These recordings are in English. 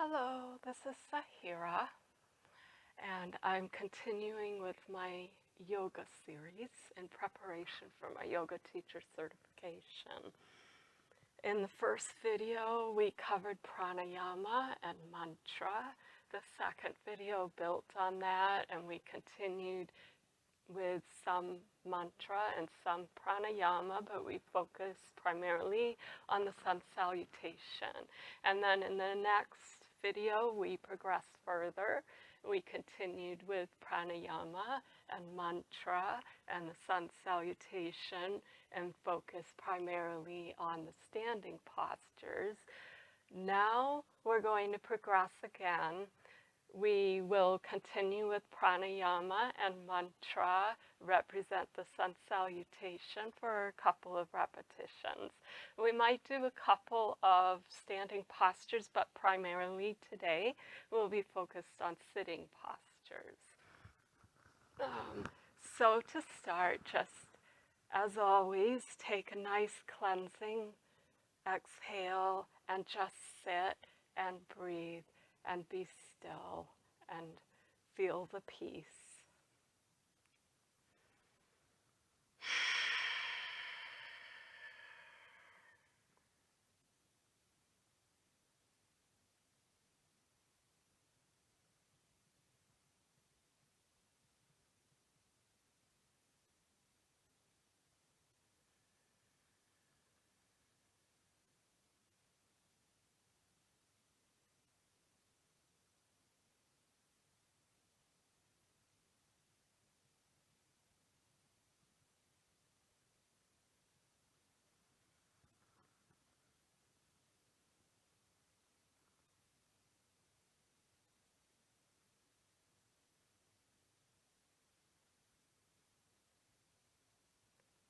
Hello, this is Sahira, and I'm continuing with my yoga series in preparation for my yoga teacher certification. In the first video, we covered pranayama and mantra. The second video built on that, and we continued with some mantra and some pranayama, but we focused primarily on the sun salutation. And then in the next video, we progressed further. We continued with pranayama and mantra and the sun salutation and focused primarily on the standing postures. Now we're going to progress again. We will continue with pranayama and mantra, represent the sun salutation for a couple of repetitions. We might do a couple of standing postures, but primarily today we'll be focused on sitting postures. So to start, just as always, take a nice cleansing exhale and just sit and breathe and be still and feel the peace.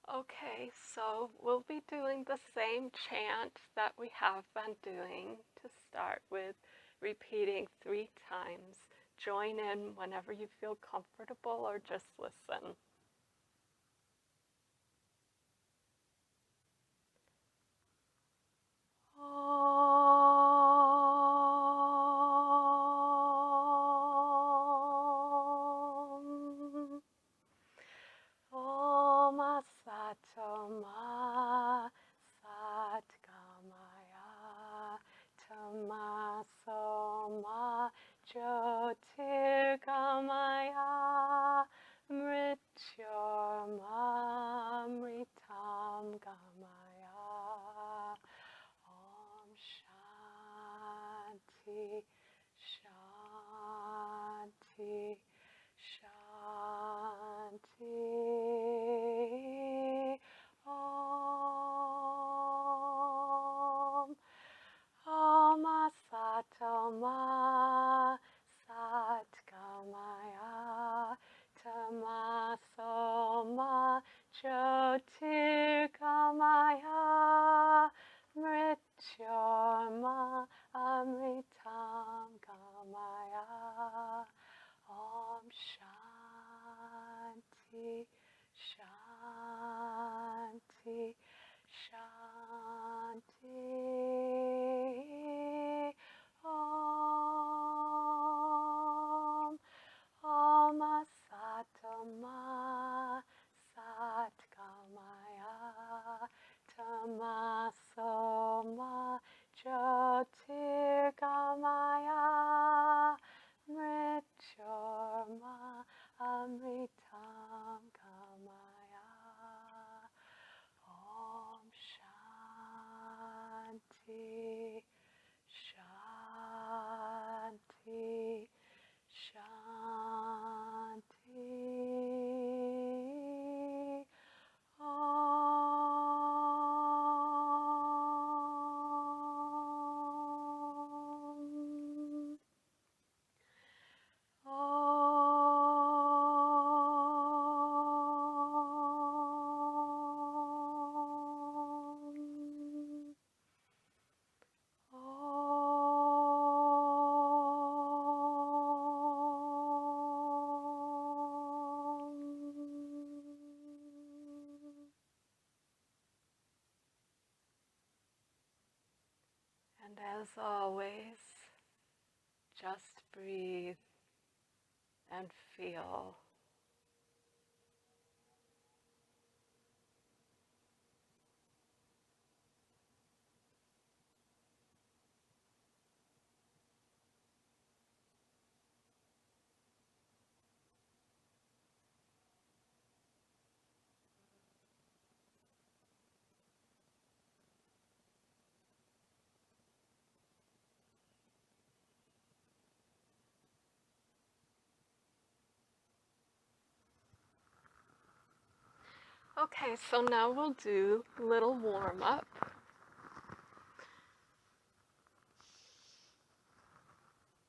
Okay, so we'll be doing the same chant that we have been doing to start with, repeating 3 times. Join in whenever you feel comfortable or just listen. Om Asatoma Satgamaya Tamasoma Jyotirgamaya Mrityurmamritam Gamaya. Om Shanti Shanti Shanti. Om Asatoma Satgamaya Tamasoma Jyotirgamaya Mrityurma Amritam Gamaya. Om Shanti Shanti Shanti. Om Asatoma Satgamaya Tamasoma Jyotirgamaya Mrityurma Amritam Gamaya. Om Shanti Shanti Shanti. And as always, Just breathe and feel. Okay, so now we'll do a little warm up.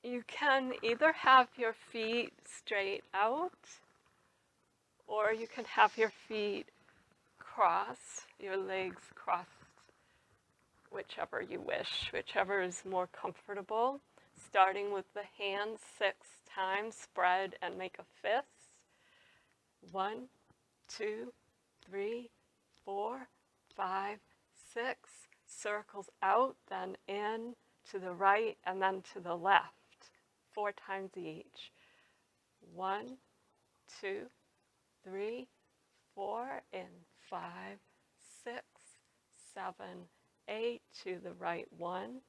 You can either have your feet straight out, or you can have your feet crossed, your legs crossed, whichever you wish, whichever is more comfortable. Starting with the hands 6 times, spread and make a fist. 1, 2, 3, 4, 5, 6. Circles out, then in to the right and then to the left. 4 times each. 1, 2, 3, 4, and 5, 6, 7, 8. To the right. 1,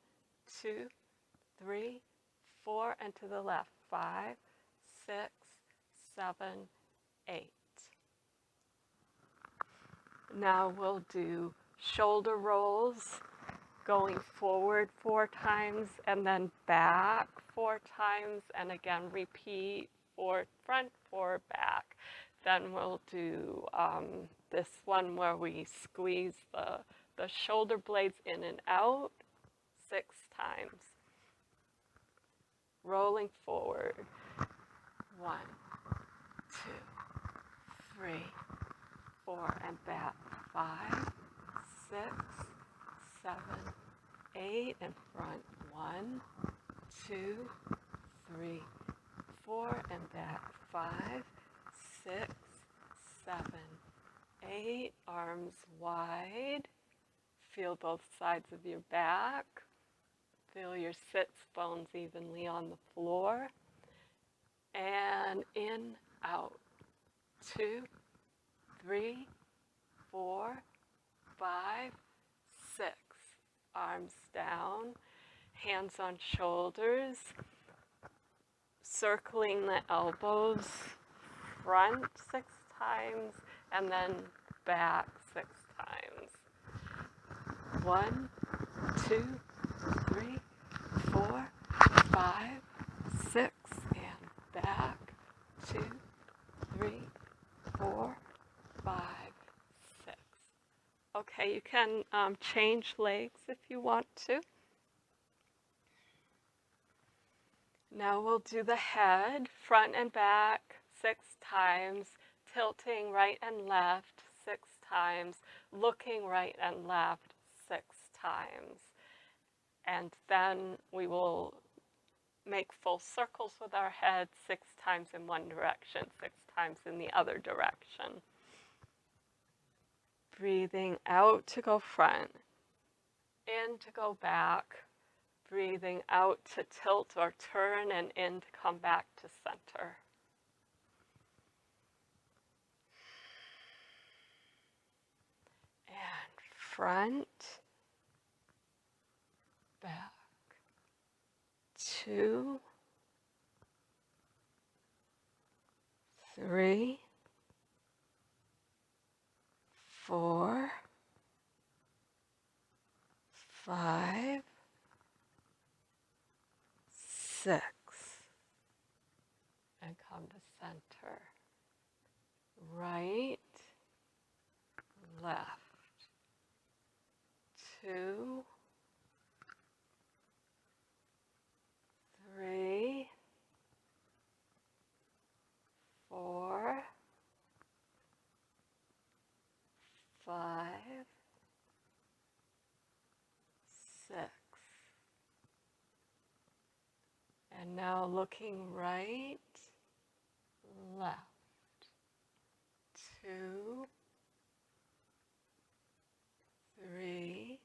2, 3, 4, and to the left. 5, 6, 7, 8. Now we'll do shoulder rolls, going forward 4 times and then back 4 times, and again repeat 4 front, 4 back. Then we'll do this one where we squeeze the shoulder blades in and out 6 times. Rolling forward. 1, 2, 3, 4, and back. 5, 6, 7, 8, and front. 1, 2, 3, 4, and back. 5, 6, 7, 8. Arms wide. Feel both sides of your back. Feel your sits bones evenly on the floor. And in, out. 2, 3, 4, 5, 6. Arms down, hands on shoulders, circling the elbows, front 6 times, and then back 6 times. 1, 2, 3, 4, 5, 6, and back. 2, 3, 4, 5, 6. Okay, you can change legs if you want to. Now we'll do the head, front and back 6 times, tilting right and left 6 times, looking right and left 6 times. And then we will make full circles with our head 6 times in one direction, 6 times in the other direction. Breathing out to go front, in to go back, breathing out to tilt or turn, and in to come back to center. And front, back. 2, 3, 4, 5, 6. And come to center. Right, left. 2, 3, 4, 5, 6. And now looking right, left. 2, 3,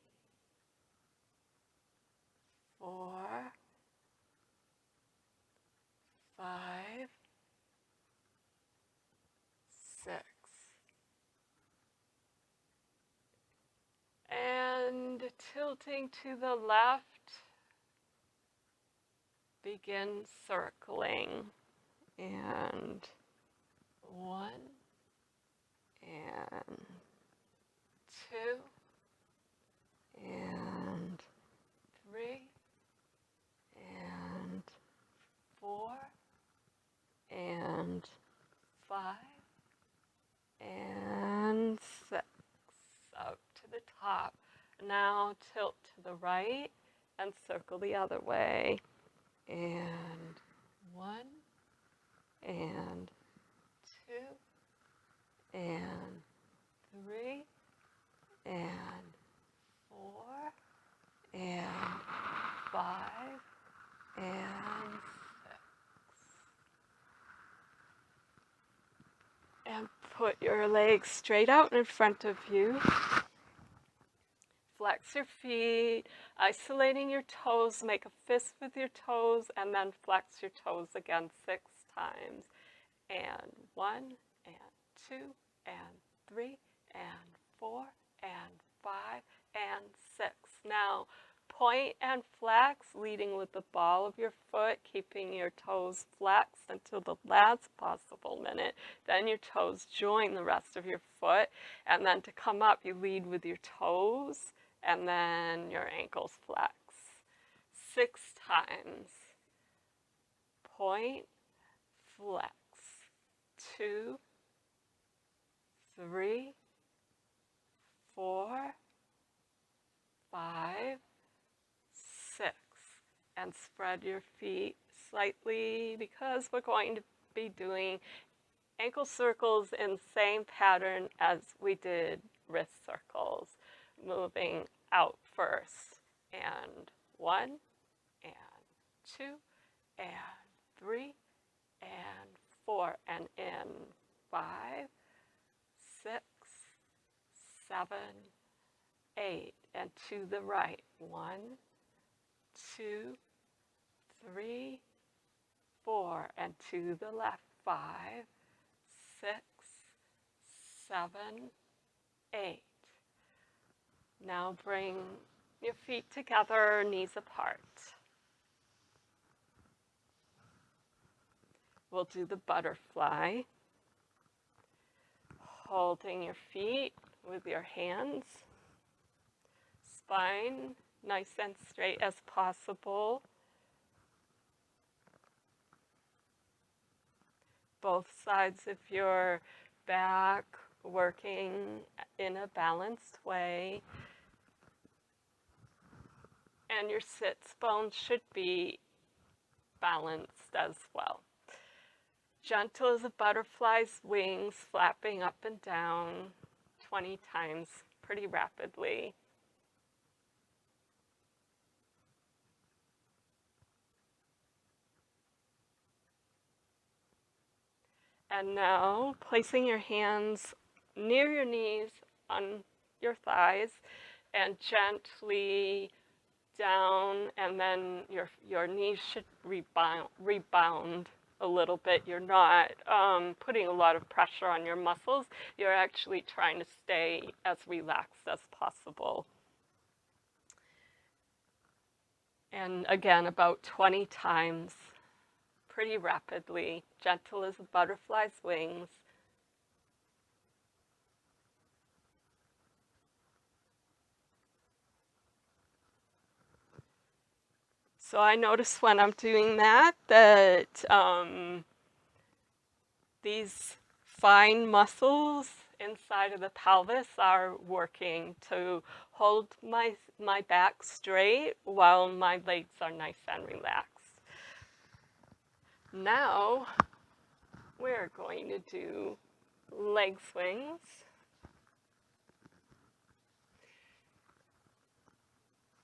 4, tilting to the left, begin circling. And 1, and 2, and 3, and 4, and 5, and 6. Up to the top. Now tilt to the right and circle the other way. And 1, and 2, and 3, and 4, and 5, and 6. And put your legs straight out in front of you. Flex your feet, isolating your toes, make a fist with your toes, and then flex your toes again 6 times. And 1, and 2, and 3, and 4, and 5, and 6. Now, point and flex, leading with the ball of your foot, keeping your toes flexed until the last possible minute. Then your toes join the rest of your foot, and then to come up, you lead with your toes, and then your ankles flex. 6 times. Point, flex. 2, 3, 4, 5, 6. And spread your feet slightly because we're going to be doing ankle circles in the same pattern as we did wrist circles. Moving out first. And 1, and 2, and 3, and 4, and in 5, 6, 7, 8, and to the right. 1, 2, 3, 4, and to the left. 5, 6, 7, 8. Now bring your feet together, knees apart. We'll do the butterfly, holding your feet with your hands, spine nice and straight as possible. Both sides of your back working in a balanced way. And your sits bones should be balanced as well. Gentle as a butterfly's wings, flapping up and down 20 times pretty rapidly. And now placing your hands near your knees on your thighs and gently down, and then your knees should rebound a little bit. You're not putting a lot of pressure on your muscles. You're actually trying to stay as relaxed as possible. And again, about 20 times, pretty rapidly, gentle as a butterfly's wings. So I notice when I'm doing that these fine muscles inside of the pelvis are working to hold my back straight while my legs are nice and relaxed. Now we're going to do leg swings.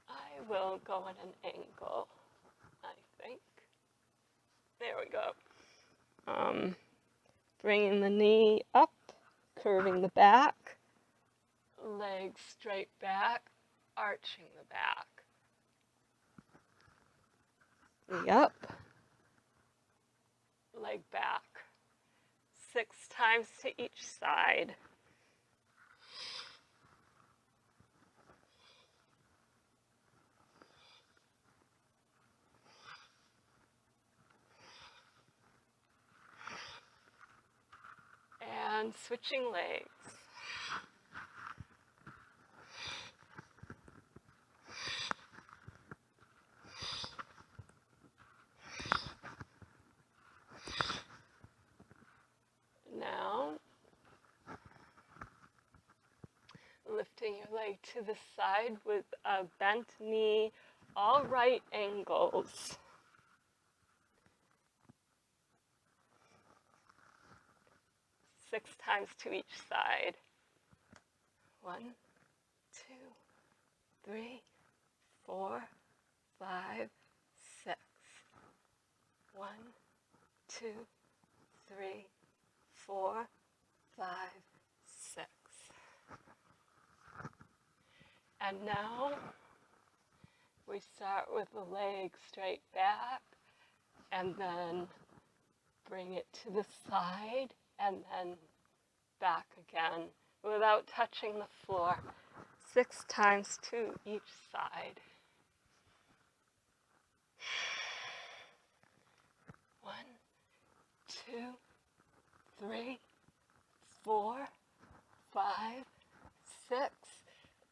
I will go at an angle, I think. There we go. Bringing the knee up, curving the back, legs straight back, arching the back. Knee up, leg back. 6 times to each side. switching legs. Now, lifting your leg to the side with a bent knee, all right angles. Six times to each side. 1, 2, 3, 4, 5, 6. 1, 2, 3, 4, 5, 6. And now we start with the leg straight back and then bring it to the side and then back again without touching the floor. 6 times to each side. 1, 2, 3, 4, 5, 6.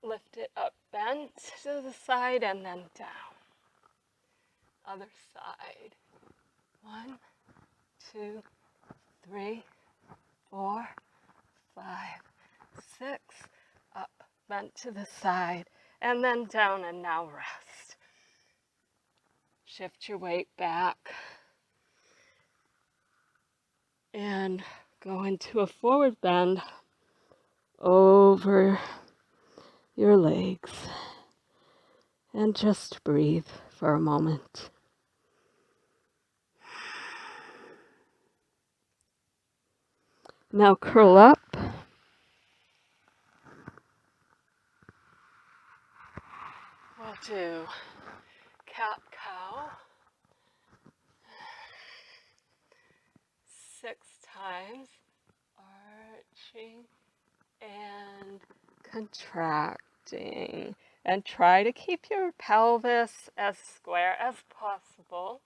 Lift it up, bent to the side and then down. Other side. 1, 2, 3, 4, 5, 6. Up, bent to the side and then down, and now rest. Shift your weight back and go into a forward bend over your legs and just breathe for a moment. Now curl up. We'll do cat-cow 6 times, arching and contracting. And try to keep your pelvis as square as possible.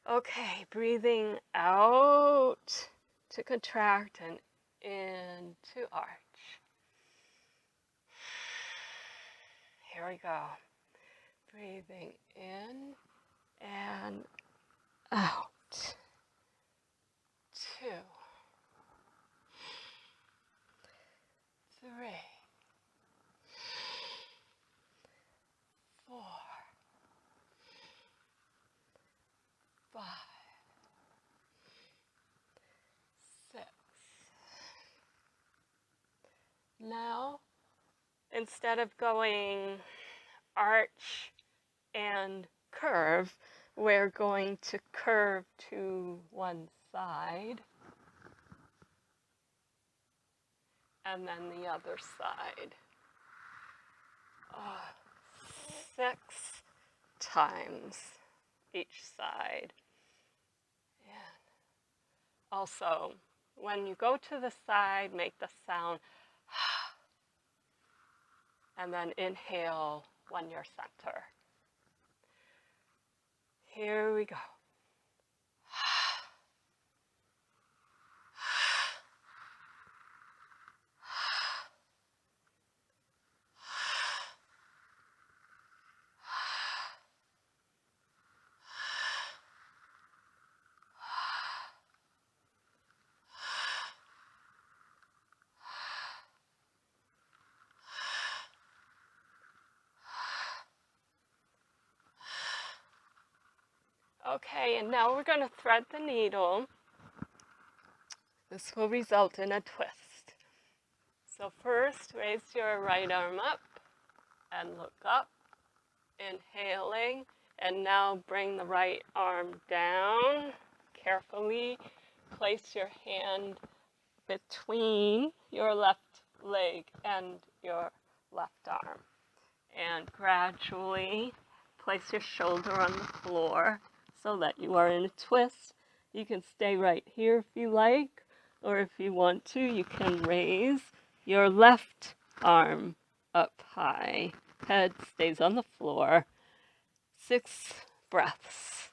Okay, breathing out to contract and in to arch. Here we go. Breathing in and out. 2, 3, 4, 5, 6. Now, instead of going arch and curve, we're going to curve to one side and then the other side. 6 times each side. And also, when you go to the side, make the sound and then inhale when you're center. Here we go. Okay, and now we're going to thread the needle. This will result in a twist. So first, raise your right arm up and look up, inhaling, and now bring the right arm down. Carefully place your hand between your left leg and your left arm. And gradually place your shoulder on the floor so that you are in a twist. You can stay right here if you like, or if you want to, you can raise your left arm up high. Head stays on the floor. 6 breaths.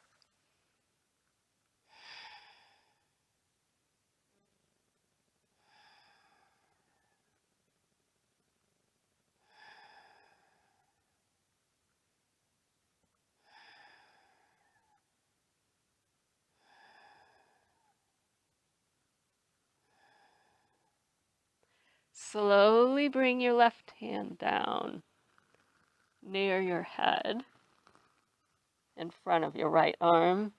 slowly bring your left hand down near your head in front of your right arm.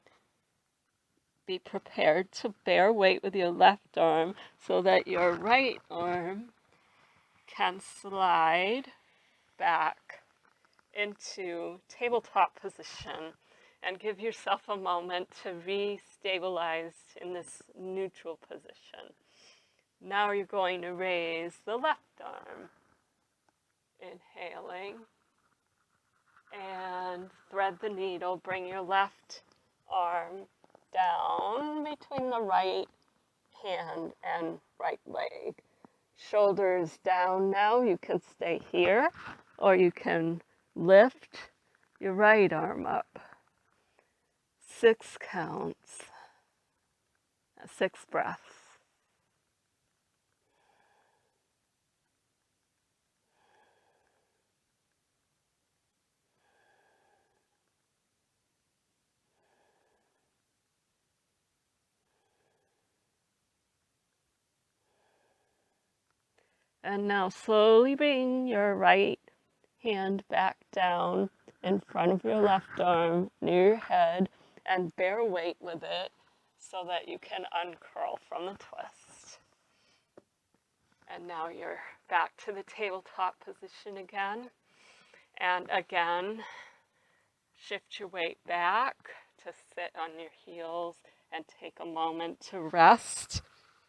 Be prepared to bear weight with your left arm so that your right arm can slide back into tabletop position, and give yourself a moment to re-stabilize in this neutral position. Now you're going to raise the left arm, inhaling, and thread the needle. Bring your left arm down between the right hand and right leg. Shoulders down now. You can stay here, or you can lift your right arm up. 6 counts. 6 breaths. And now slowly bring your right hand back down in front of your left arm near your head and bear weight with it so that you can uncurl from the twist. And now you're back to the tabletop position again. And again, shift your weight back to sit on your heels and take a moment to rest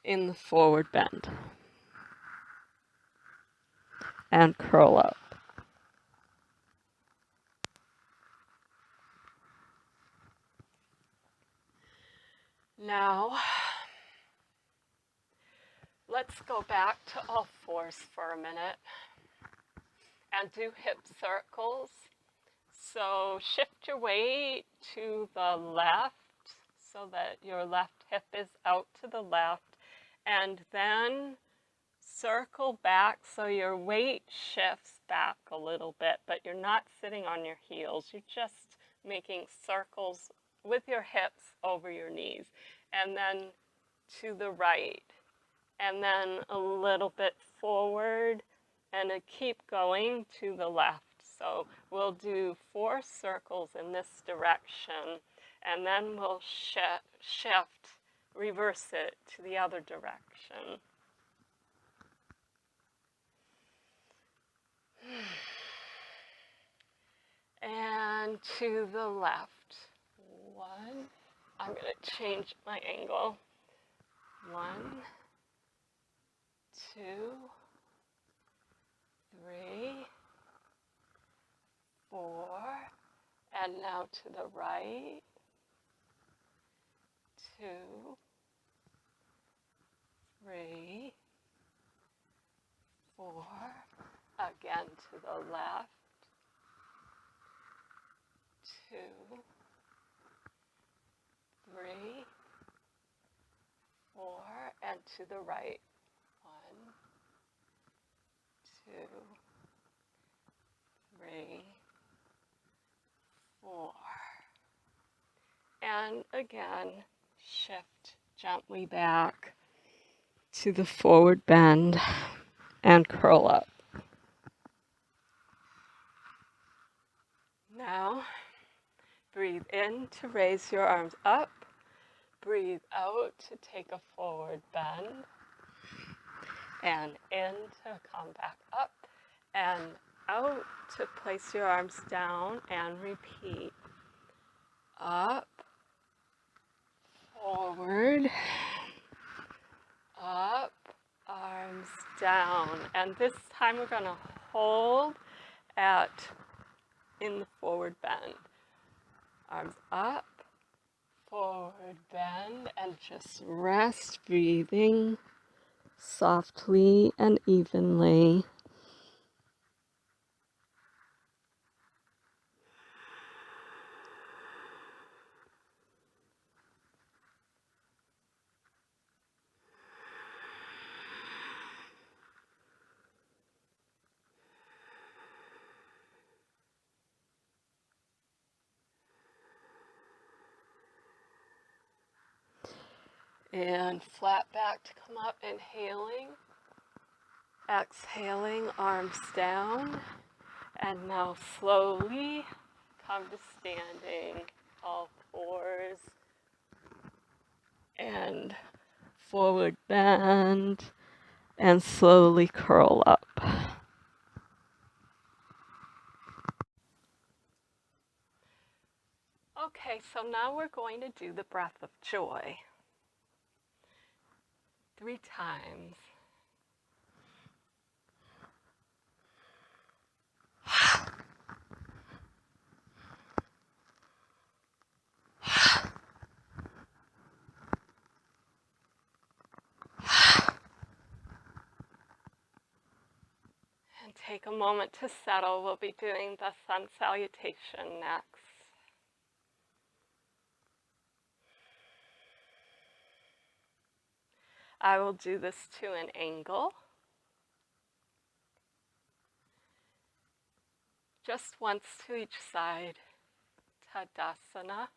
in the forward bend. And curl up. Now, let's go back to all fours for a minute and do hip circles. So shift your weight to the left so that your left hip is out to the left, and then circle back so your weight shifts back a little bit, but you're not sitting on your heels. You're just making circles with your hips over your knees, and then to the right, and then a little bit forward, and keep going to the left. So we'll do 4 circles in this direction, and then we'll shift, reverse it to the other direction. And to the left. 1. I'm going to change my angle. 1, 2, 3, 4, and now to the right. 2, 3, 4, again to the left. 2, 3, 4, and to the right. 1, 2, 3, 4. And again, shift gently back to the forward bend and curl up. Now, breathe in to raise your arms up. Breathe out to take a forward bend. And in to come back up. And out to place your arms down and repeat. Up, forward, up, arms down. And this time we're going to hold in the forward bend. Arms up, forward bend, and just rest, breathing softly and evenly. And flat back to come up, inhaling. Exhaling, arms down, and now slowly come to standing, all fours, and forward bend, and slowly curl up. Okay, so now we're going to do the breath of joy 3 times. And take a moment to settle. We'll be doing the sun salutation next. I will do this to an angle. Just once to each side. Tadasana.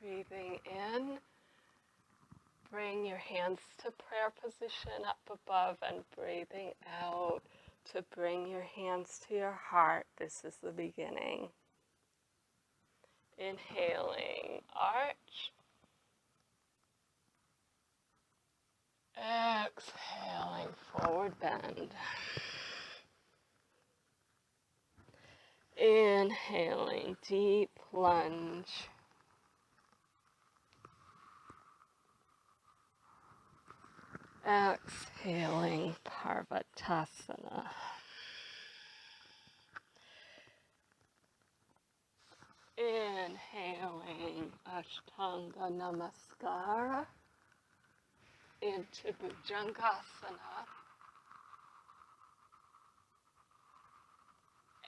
Breathing in. Bring your hands to prayer position up above, and breathing out to bring your hands to your heart. This is the beginning. Inhaling, arch. Exhaling, forward bend. Inhaling, deep lunge. Exhaling, Parvatasana. Inhaling, Ashtanga Namaskara into Bhujangasana.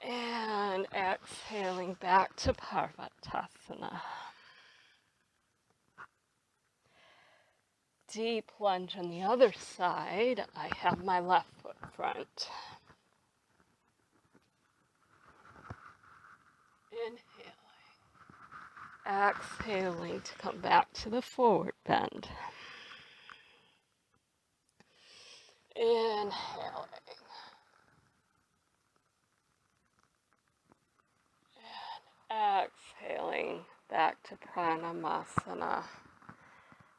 And exhaling back to Parvatasana. Deep lunge on the other side. I have my left foot front. Inhaling. Exhaling to come back to the forward bend. Inhaling. And exhaling back to Pranamasana.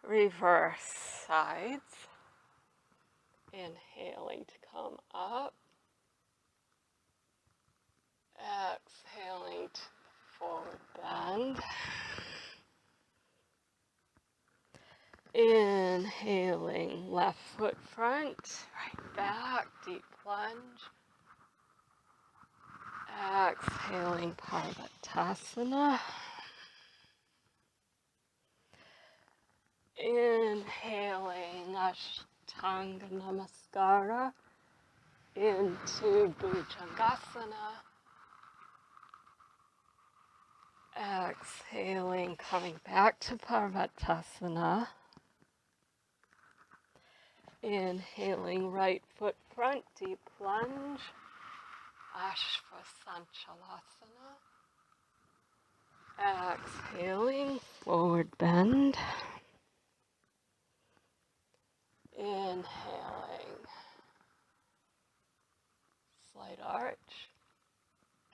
Reverse sides. Inhaling to come up. Exhaling to forward bend. Inhaling, left foot front, right back, deep lunge. Exhaling, Parvatasana. Inhaling, Ashtanga Namaskara into Bhujangasana. Exhaling, coming back to Parvatasana. Inhaling, right foot front, deep lunge. Ashvasanchalasana. Exhaling, forward bend. Inhaling, slight arch.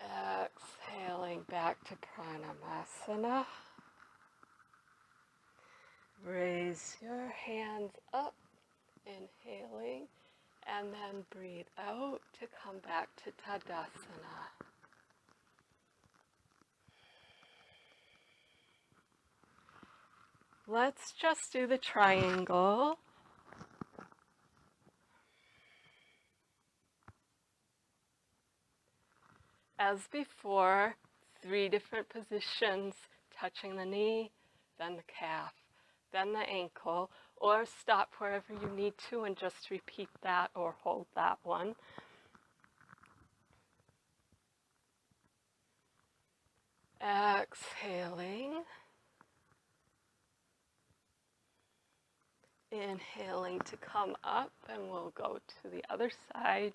Exhaling back to Pranamasana. Raise your hands up, inhaling, and then breathe out to come back to Tadasana. Let's just do the triangle. As before, 3 different positions, touching the knee, then the calf, then the ankle, or stop wherever you need to and just repeat that or hold that one. Exhaling. Inhaling to come up, and we'll go to the other side,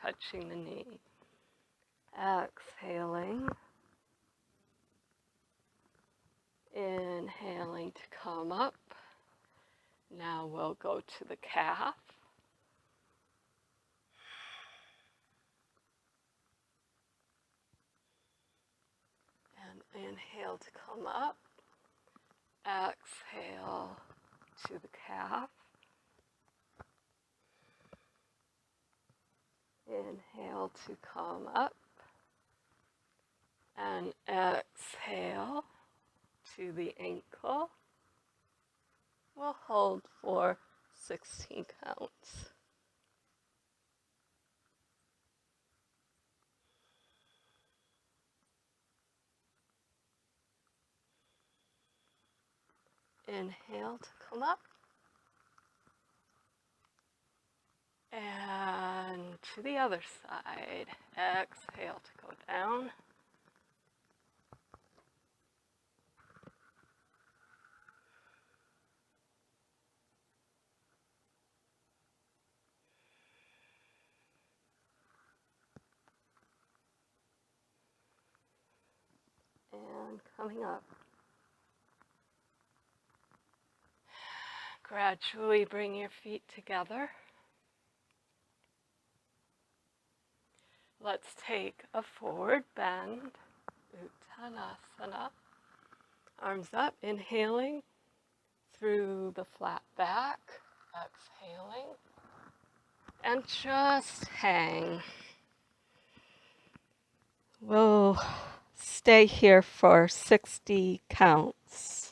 touching the knee. Exhaling. Inhaling to come up. Now we'll go to the calf. And inhale to come up. Exhale to the calf. Inhale to come up. And exhale to the ankle. We'll hold for 16 counts. Inhale to come up. And to the other side. Exhale to go down. And coming up. Gradually bring your feet together. Let's take a forward bend, Uttanasana. Arms up, inhaling through the flat back, exhaling, and just hang. We'll stay here for 60 counts.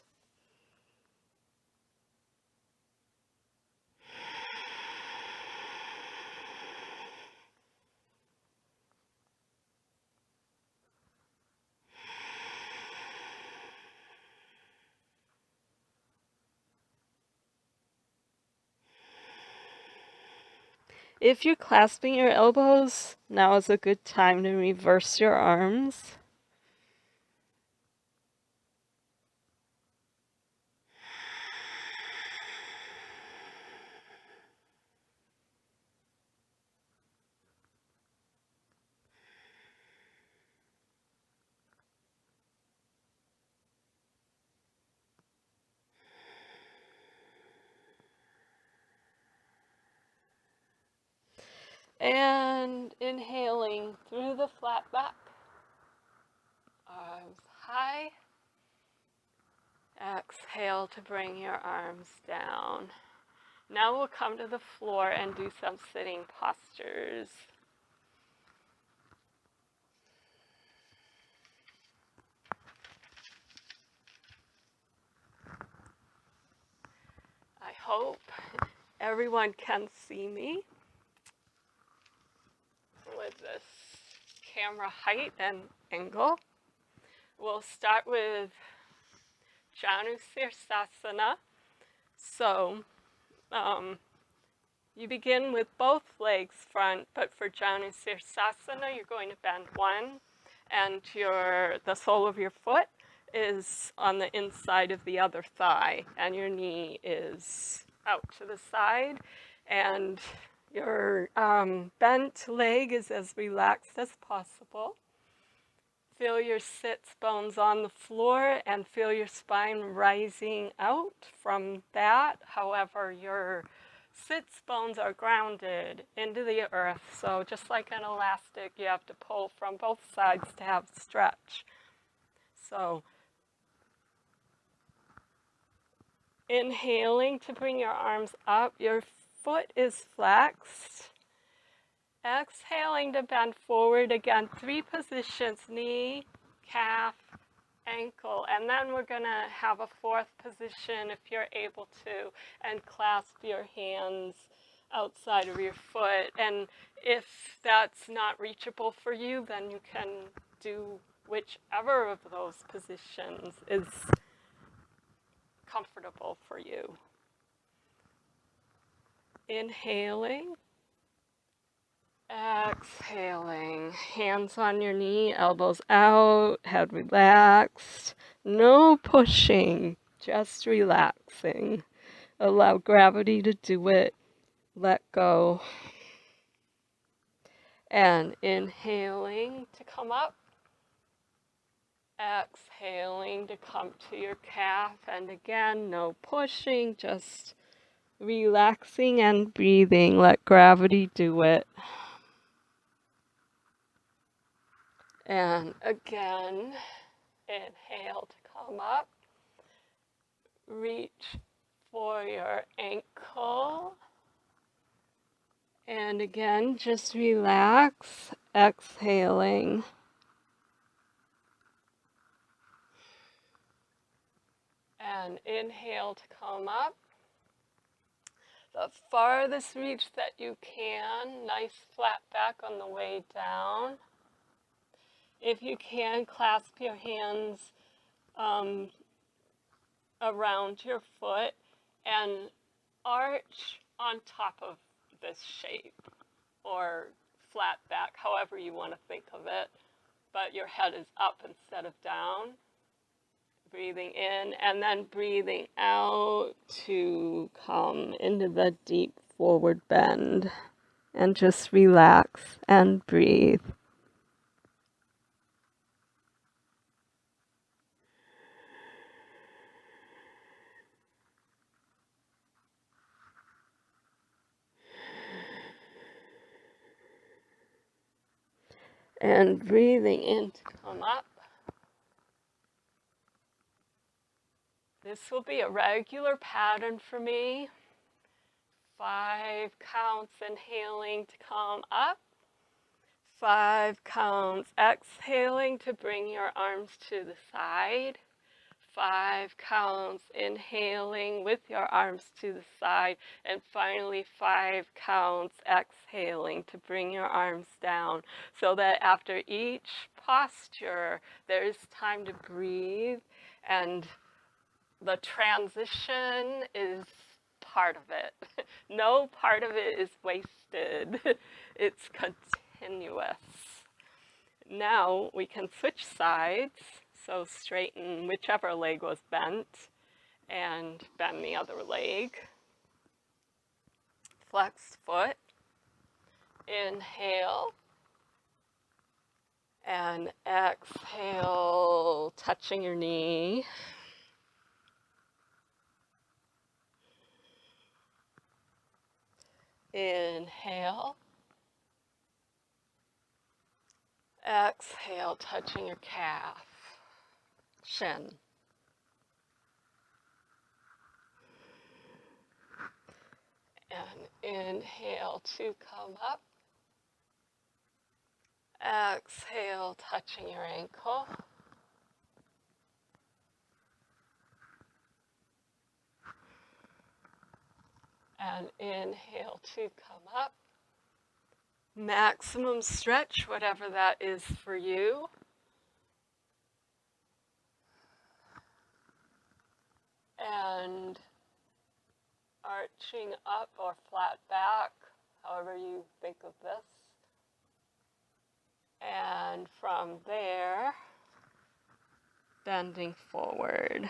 If you're clasping your elbows, now is a good time to reverse your arms. And inhaling through the flat back, arms high. Exhale to bring your arms down. Now we'll come to the floor and do some sitting postures. I hope everyone can see me with this camera height and angle. We'll start with Janusirsasana. So you begin with both legs front, but for Janusirsasana, you're going to bend one, and the sole of your foot is on the inside of the other thigh, and your knee is out to the side, and your bent leg is as relaxed as possible. Feel your sits bones on the floor and feel your spine rising out from that. However, your sits bones are grounded into the earth. So just like an elastic, you have to pull from both sides to have stretch. So inhaling to bring your arms up, your foot is flexed. Exhaling to bend forward again, 3 positions, knee, calf, ankle, and then we're going to have a 4th position if you're able to, and clasp your hands outside of your foot. And if that's not reachable for you, then you can do whichever of those positions is comfortable for you. Inhaling. Exhaling, hands on your knee, elbows out, head relaxed. No pushing, just relaxing. Allow gravity to do it. Let go. And inhaling to come up. Exhaling to come to your calf. And again, no pushing, just Relaxing and breathing. Let gravity do it. And again, inhale to come up. Reach for your ankle. And again, just relax, exhaling. And inhale to come up. The farthest reach that you can. Nice flat back on the way down. If you can, clasp your hands around your foot and arch on top of this shape, or flat back, however you want to think of it, but your head is up instead of down. Breathing in and then breathing out to come into the deep forward bend, and just relax and breathe. And breathing in to come up. This will be a regular pattern for me. 5 counts inhaling to come up. 5 counts exhaling to bring your arms to the side. 5 counts inhaling with your arms to the side. And finally 5 counts exhaling to bring your arms down, so that after each posture there is time to breathe, and the transition is part of it. No part of it is wasted. It's continuous. Now we can switch sides. So straighten whichever leg was bent and bend the other leg. Flexed foot. Inhale. And exhale, touching your knee. Inhale. Exhale, touching your calf, shin. And inhale to come up. Exhale, touching your ankle. And inhale to come up. Maximum stretch, whatever that is for you. And arching up or flat back, however you think of this. And from there, bending forward.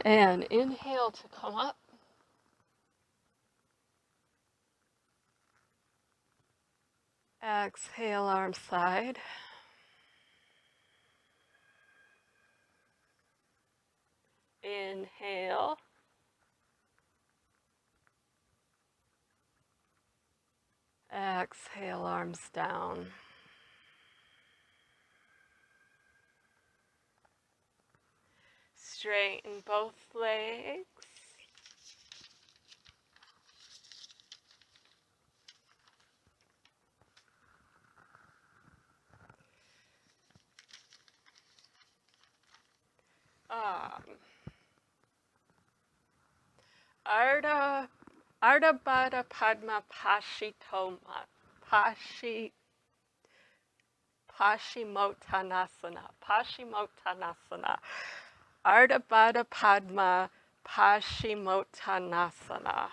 And inhale to come up. Exhale, arm side. Inhale. Exhale, arms down. Straighten both legs. Ardha Baddha Padma Pashitoma. Paschimottanasana. Paschimottanasana. Ardha Baddha Padma Paschimottanasana.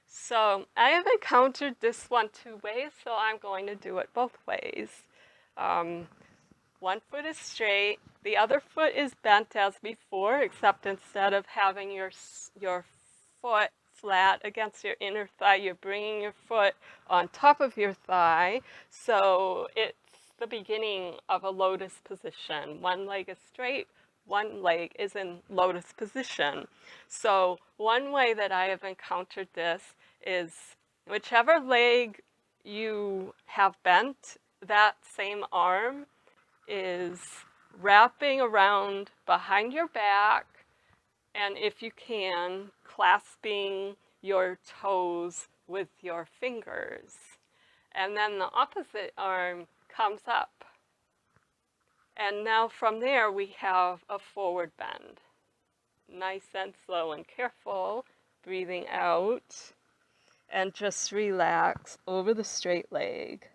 So I have encountered this one 2 ways, so I'm going to do it both ways. one foot is straight, the other foot is bent as before, except instead of having your foot flat against your inner thigh, you're bringing your foot on top of your thigh. So it's the beginning of a lotus position. One leg is straight, one leg is in lotus position. So one way that I have encountered this is whichever leg you have bent, that same arm is wrapping around behind your back, and if you can, clasping your toes with your fingers. And then the opposite arm comes up. And now from there we have a forward bend. Nice and slow and careful, breathing out, and just relax over the straight leg.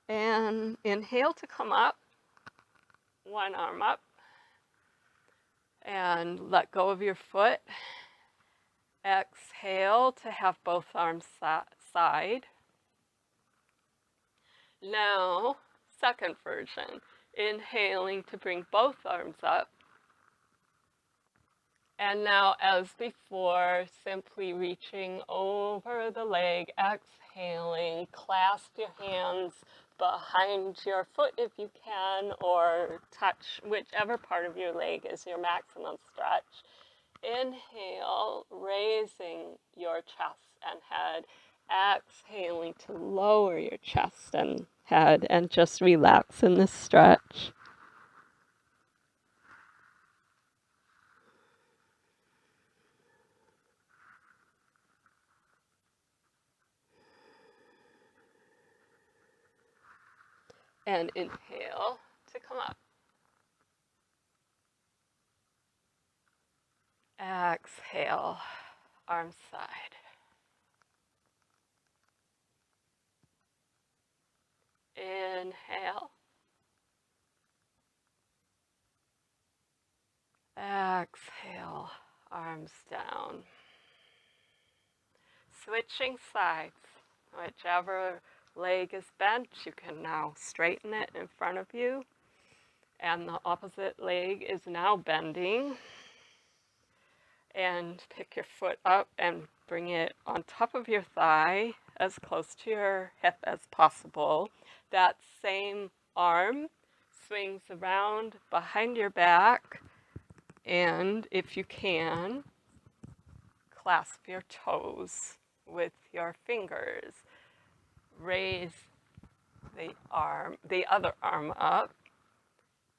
And inhale to come up, one arm up, and let go of your foot. Exhale to have both arms side. Now, second version. Inhaling to bring both arms up. And now, as before, simply reaching over the leg, exhaling, clasp your hands behind your foot if you can, or touch whichever part of your leg is your maximum stretch. Inhale, raising your chest and head. Exhaling to lower your chest and head, and just relax in this stretch. And inhale to come up. Exhale, arm side. Inhale. Exhale, arms down. Switching sides. Whichever leg is bent, you can now straighten it in front of you. And the opposite leg is now bending. And pick your foot up and bring it on top of your thigh, as close to your hip as possible. That same arm swings around behind your back, and if you can, clasp your toes with your fingers. Raise the other arm up,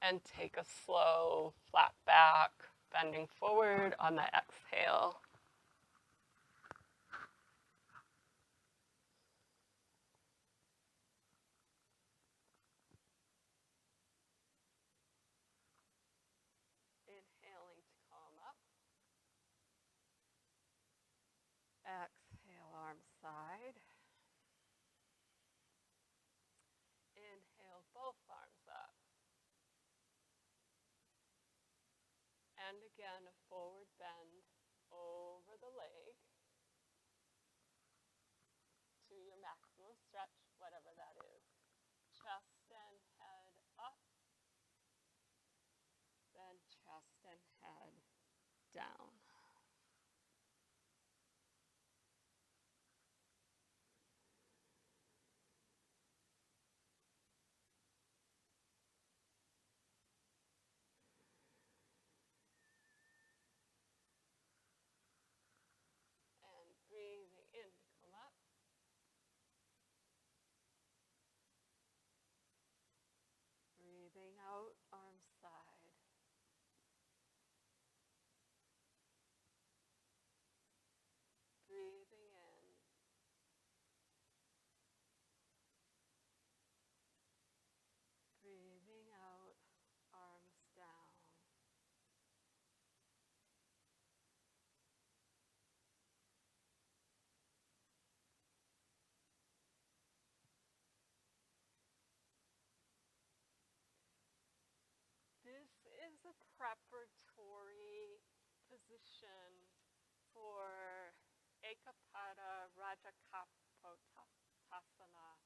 and take a slow flat back, bending forward on the exhale. Inhaling to calm up. Exhale, arm side. Inhale, both arms up. And again, a forward bend over the leg to your maximum stretch, whatever that is. Chest and head up, then chest and head down. And breathing in to come up. Breathing out, arm side. Breathing in. Breathing out, arms down. This is a preparatory position for Ekapada Rajakapotasana.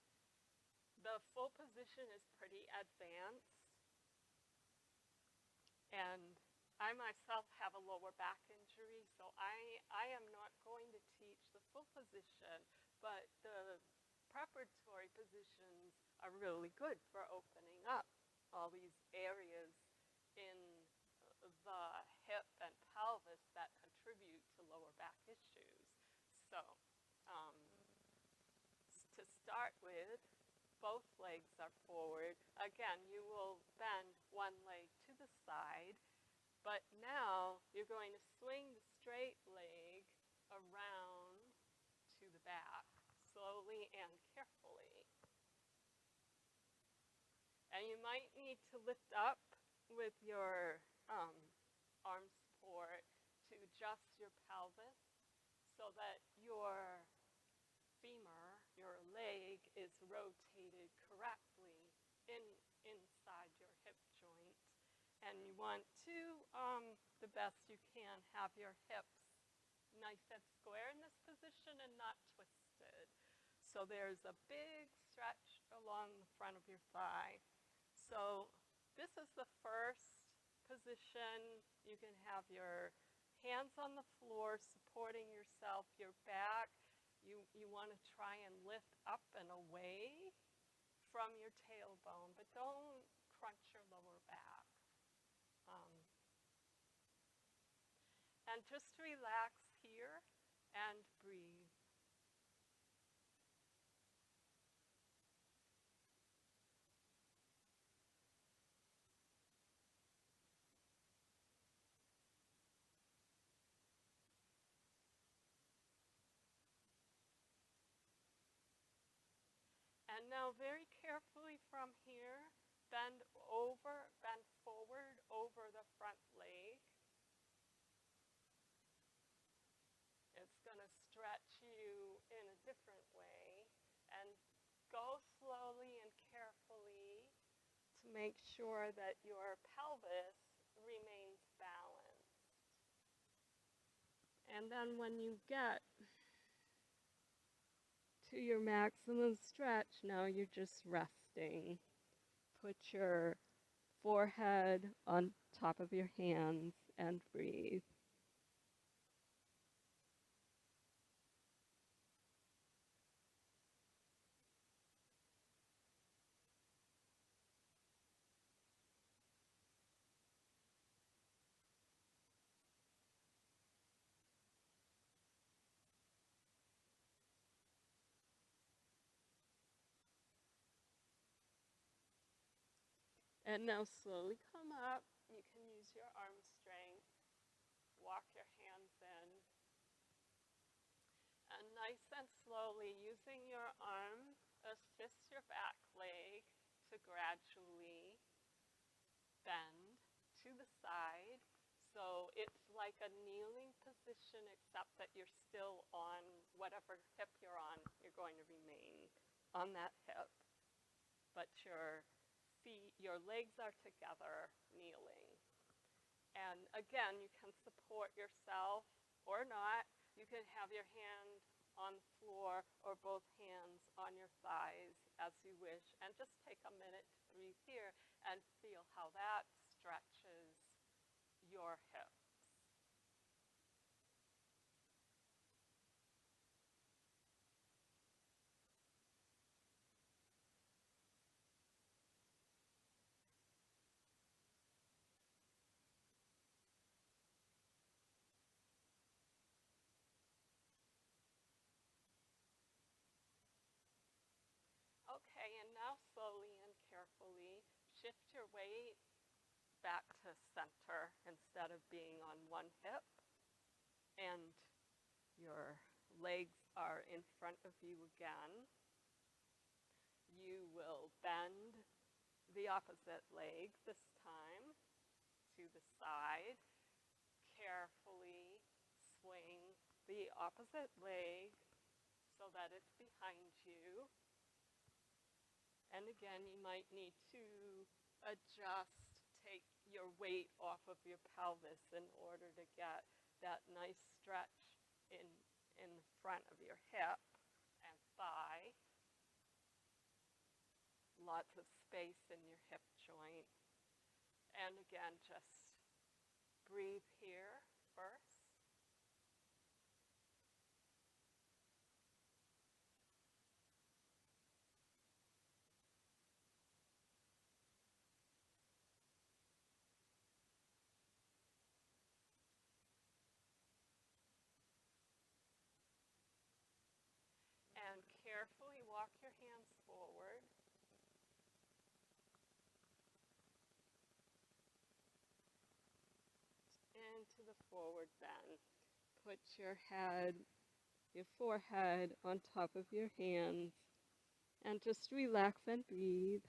The full position is pretty advanced, and I myself have a lower back injury, so I am not going to teach the full position, but the preparatory positions are really good for opening up all these areas in the hip and pelvis that contribute to lower back issues. So, to start with, both legs are forward. Again, you will bend one leg to the side, but now you're going to swing the straight leg around to the back, slowly and carefully. And you might need to lift up with your arm support to adjust your pelvis so that your femur, your leg, is rotated correctly inside your hip joint. And you want to, the best you can, have your hips nice and square in this position and not twisted. So there's a big stretch along the front of your thigh. So this is the first position. You can have your hands on the floor supporting yourself, your back. You want to try and lift up and away from your tailbone, but don't crunch your lower back. And just relax here and breathe. And now very carefully from here, bend forward over the front leg. It's going to stretch you in a different way. And go slowly and carefully to make sure that your pelvis remains balanced. And then when you get to your maximum stretch, now you're just resting. Put your forehead on top of your hands and breathe. And now slowly come up. You can use your arm strength. Walk your hands in. And nice and slowly, using your arm, assist your back leg to gradually bend to the side. So it's like a kneeling position, except that you're still on whatever hip you're on. You're going to remain on that hip, but your feet, your legs are together, kneeling. And again, you can support yourself or not. You can have your hand on the floor or both hands on your thighs as you wish. And just take a minute to breathe here and feel how that stretches your hips. Okay, and now slowly and carefully shift your weight back to center instead of being on one hip. And your legs are in front of you again. You will bend the opposite leg this time to the side. Carefully swing the opposite leg so that it's behind you. And again, you might need to adjust, take your weight off of your pelvis in order to get that nice stretch in the front of your hip and thigh. Lots of space in your hip joint. And again, just breathe here first. And carefully walk your hands forward. Into the forward bend. Put your forehead on top of your hands, and just relax and breathe.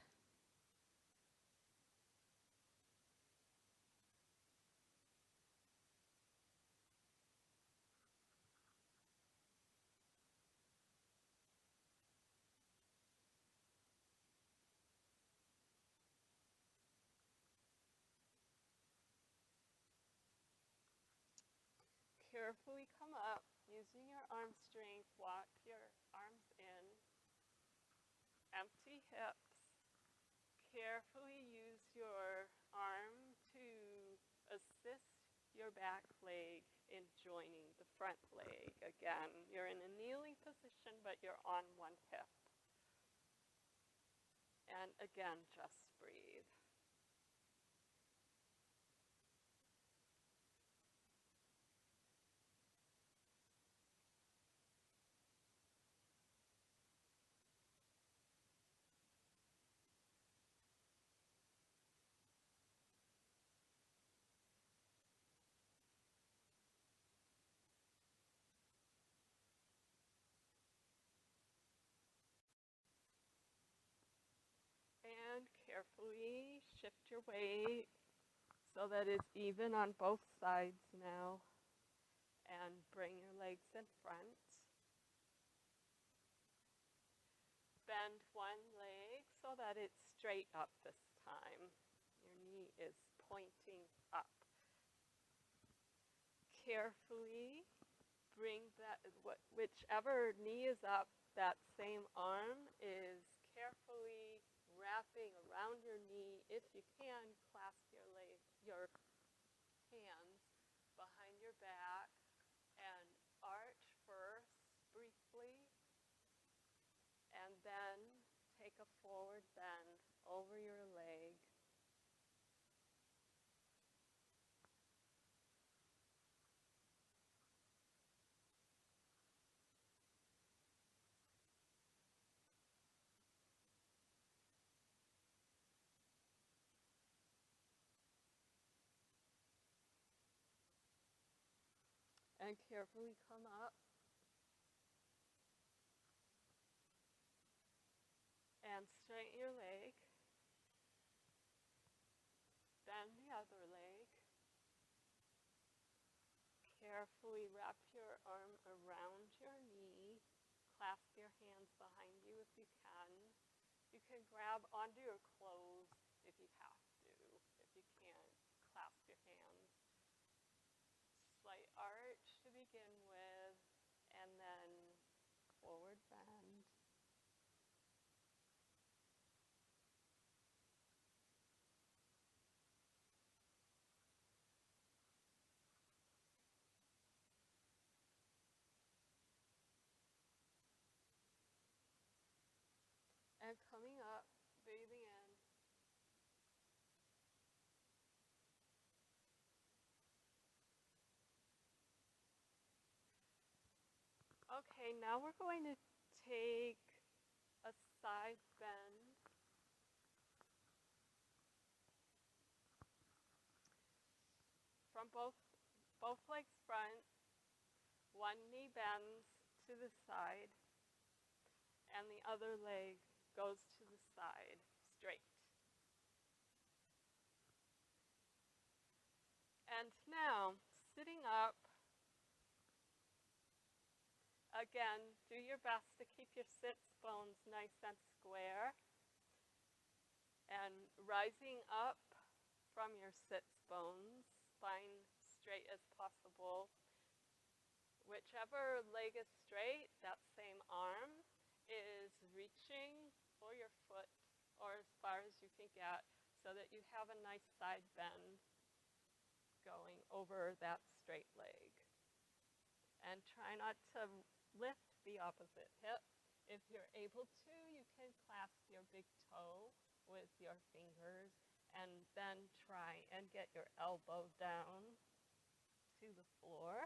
Carefully come up, using your arm strength, walk your arms in, empty hips. Carefully use your arm to assist your back leg in joining the front leg. Again, you're in a kneeling position, but you're on one hip. And again, just breathe. And carefully shift your weight so that it's even on both sides now. And bring your legs in front. Bend one leg so that it's straight up this time. Your knee is pointing up. Carefully bring that, whichever knee is up, that same arm is carefully wrapping around your knee. If you can, clasp your hands behind your back and arch first briefly, and then take a forward bend over your leg. And carefully come up and straighten your leg. Bend the other leg. Carefully wrap your arm around your knee. Clasp your hands behind you if you can. You can grab onto your clothes if you have to. If you can't, clasp your hands. Slight arch to begin with, and then forward bend. And coming up, breathing in. Okay, now we're going to take a side bend. From both legs front, one knee bends to the side, and the other leg goes to the side, straight. And now, sitting up, again, do your best to keep your sits bones nice and square. And rising up from your sits bones, spine straight as possible, whichever leg is straight, that same arm is reaching for your foot or as far as you can get so that you have a nice side bend going over that straight leg. And try not to lift the opposite hip. If you're able to, you can clasp your big toe with your fingers and then try and get your elbow down to the floor.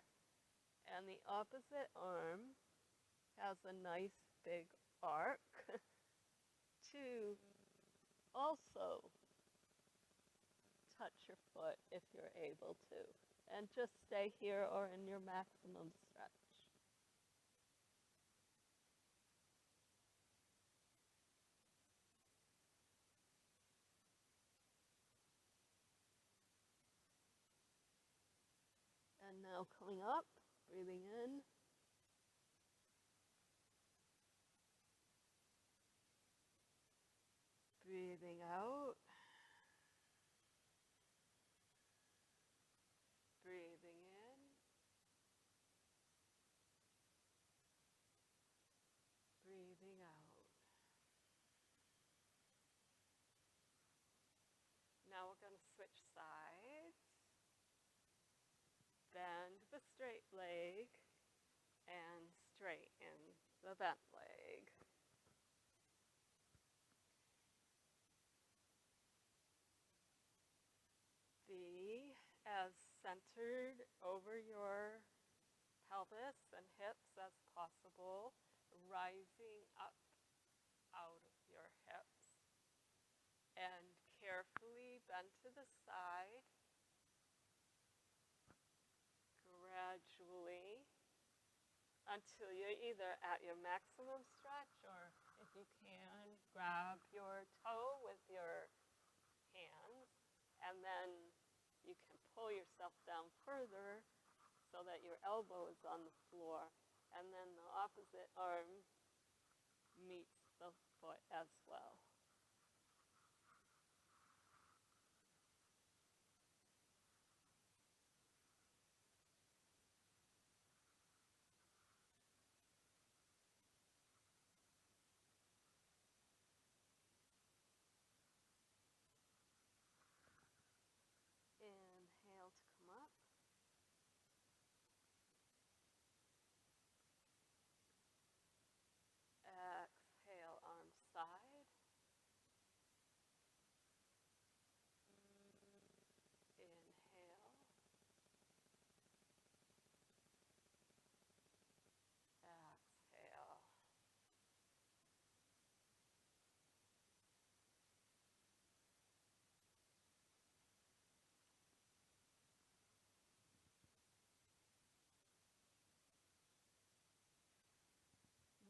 And the opposite arm has a nice big arc to also touch your foot if you're able to. And just stay here or in your maximum stretch. And now coming up, breathing in. Breathing out. Breathing in. Breathing out. Now we're going to switch sides. Bend the straight leg and straighten the bent leg. Be as centered over your pelvis and hips as possible, rising up out of your hips. And carefully bend to the side, gradually, until you're either at your maximum stretch or if you can, grab your toe with your hands and then you can pull yourself down further so that your elbow is on the floor and then the opposite arm meets the foot as well. Inhale to come up. Exhale, arm side. Inhale. Exhale.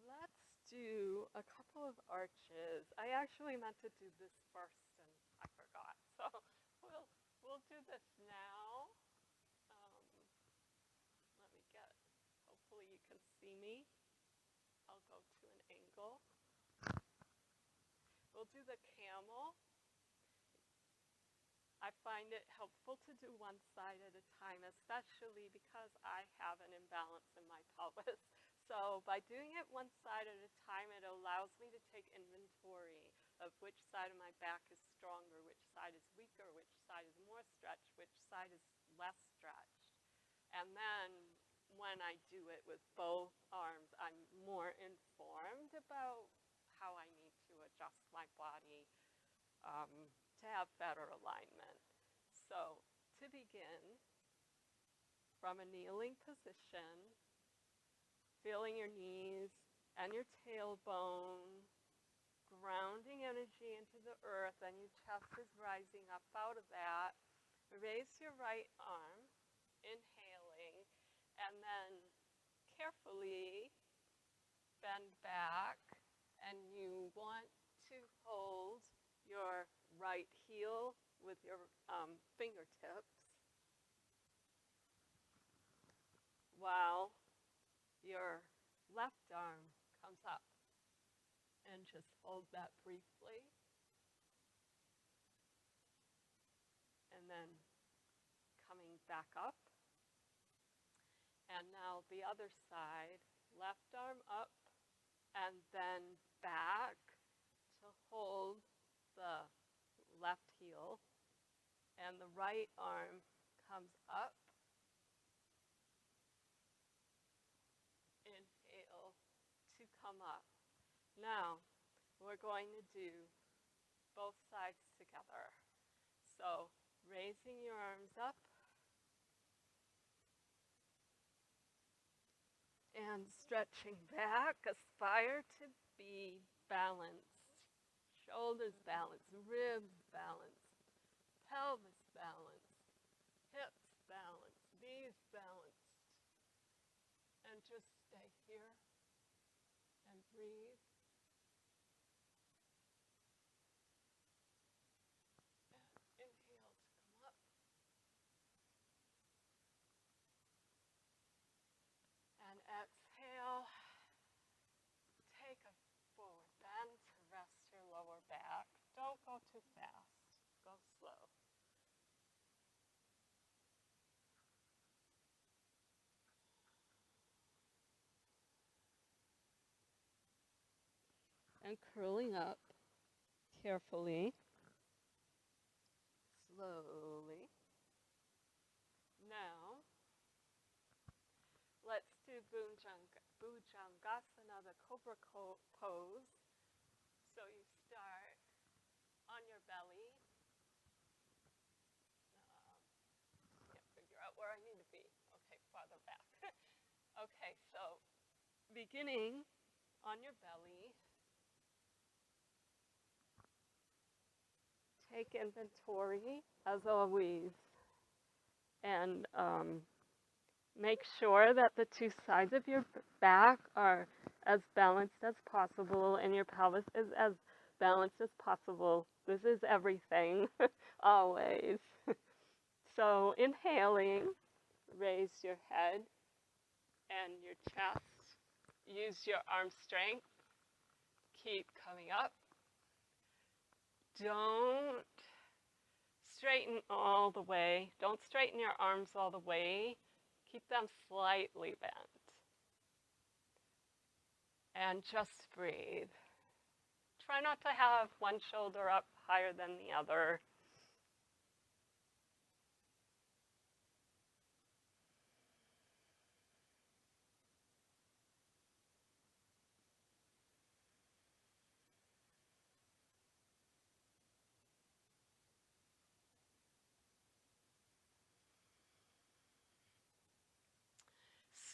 Let's do a couple of arches. I actually meant to do this first and I forgot. So we'll do this now. Let me get, hopefully you can see me. I'll go to an angle. We'll do the camel. I find it helpful to do one side at a time, especially because I have an imbalance in my pelvis. So by doing it one side at a time, it allows me to take inventory of which side of my back is stronger, which side is weaker, which side is more stretched, which side is less stretched. And then when I do it with both arms, I'm more informed about how I need to adjust my body to have better alignment. So to begin, from a kneeling position, feeling your knees and your tailbone, grounding energy into the earth, and your chest is rising up out of that. Raise your right arm, inhaling, and then carefully bend back, and you want to hold your right heel with your fingertips while your left arm comes up. And just hold that briefly. And then coming back up And now the other side, left arm up and then back to hold the left heel. And the right arm comes up. Inhale to come up. Now we're going to do both sides together. So raising your arms up and stretching back. Aspire to be balanced. Shoulders balanced, ribs balanced, pelvis balanced, hips balanced, knees balanced. And just stay here and breathe. And inhale to come up. And exhale. Take a forward bend to rest your lower back. Don't go too fast. Go slow. And curling up carefully, slowly. Now, let's do Bhujangasana, the cobra pose. So you start on your belly. Can't figure out where I need to be. Okay, farther back. Okay, so beginning on your belly. Take inventory, as always, and make sure that the two sides of your back are as balanced as possible and your pelvis is as balanced as possible. This is everything, always. So inhaling, raise your head and your chest. Use your arm strength. Keep coming up. Don't straighten all the way. Don't straighten your arms all the way. Keep them slightly bent. And just breathe. Try not to have one shoulder up higher than the other.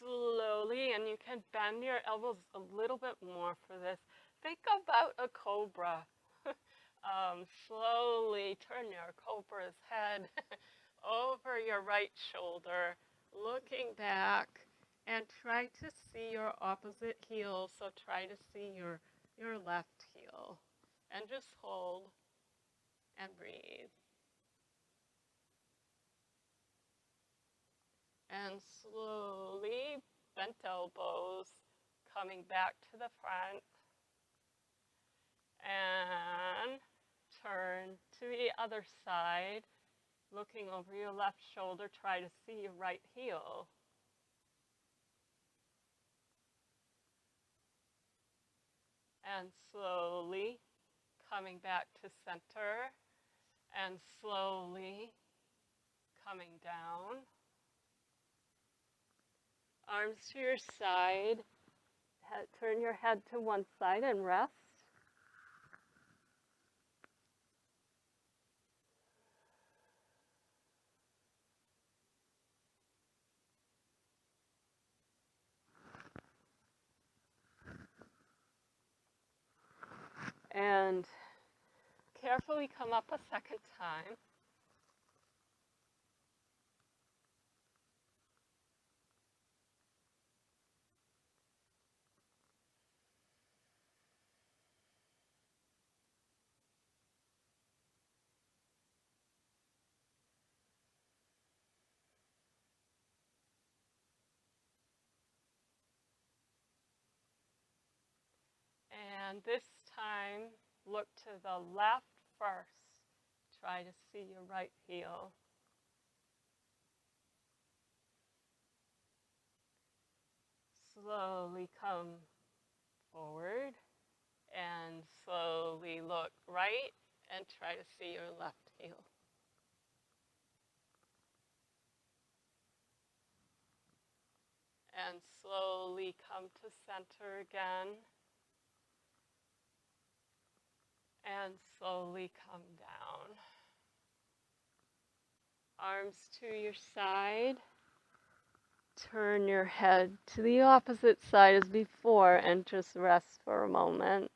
Slowly, and you can bend your elbows a little bit more for this. Think about a cobra. Slowly turn your cobra's head over your right shoulder, looking back, and try to see your opposite heel. So try to see your left heel. And just hold and breathe. And slowly, bent elbows, coming back to the front. And turn to the other side, looking over your left shoulder. Try to see your right heel. And slowly coming back to center, and slowly coming down. Arms to your side. Turn your head to one side and rest. And carefully come up a second time. And this time, look to the left first. Try to see your right heel. Slowly come forward and slowly look right and try to see your left heel. And slowly come to center again. And slowly come down. Arms to your side. Turn your head to the opposite side as before and just rest for a moment.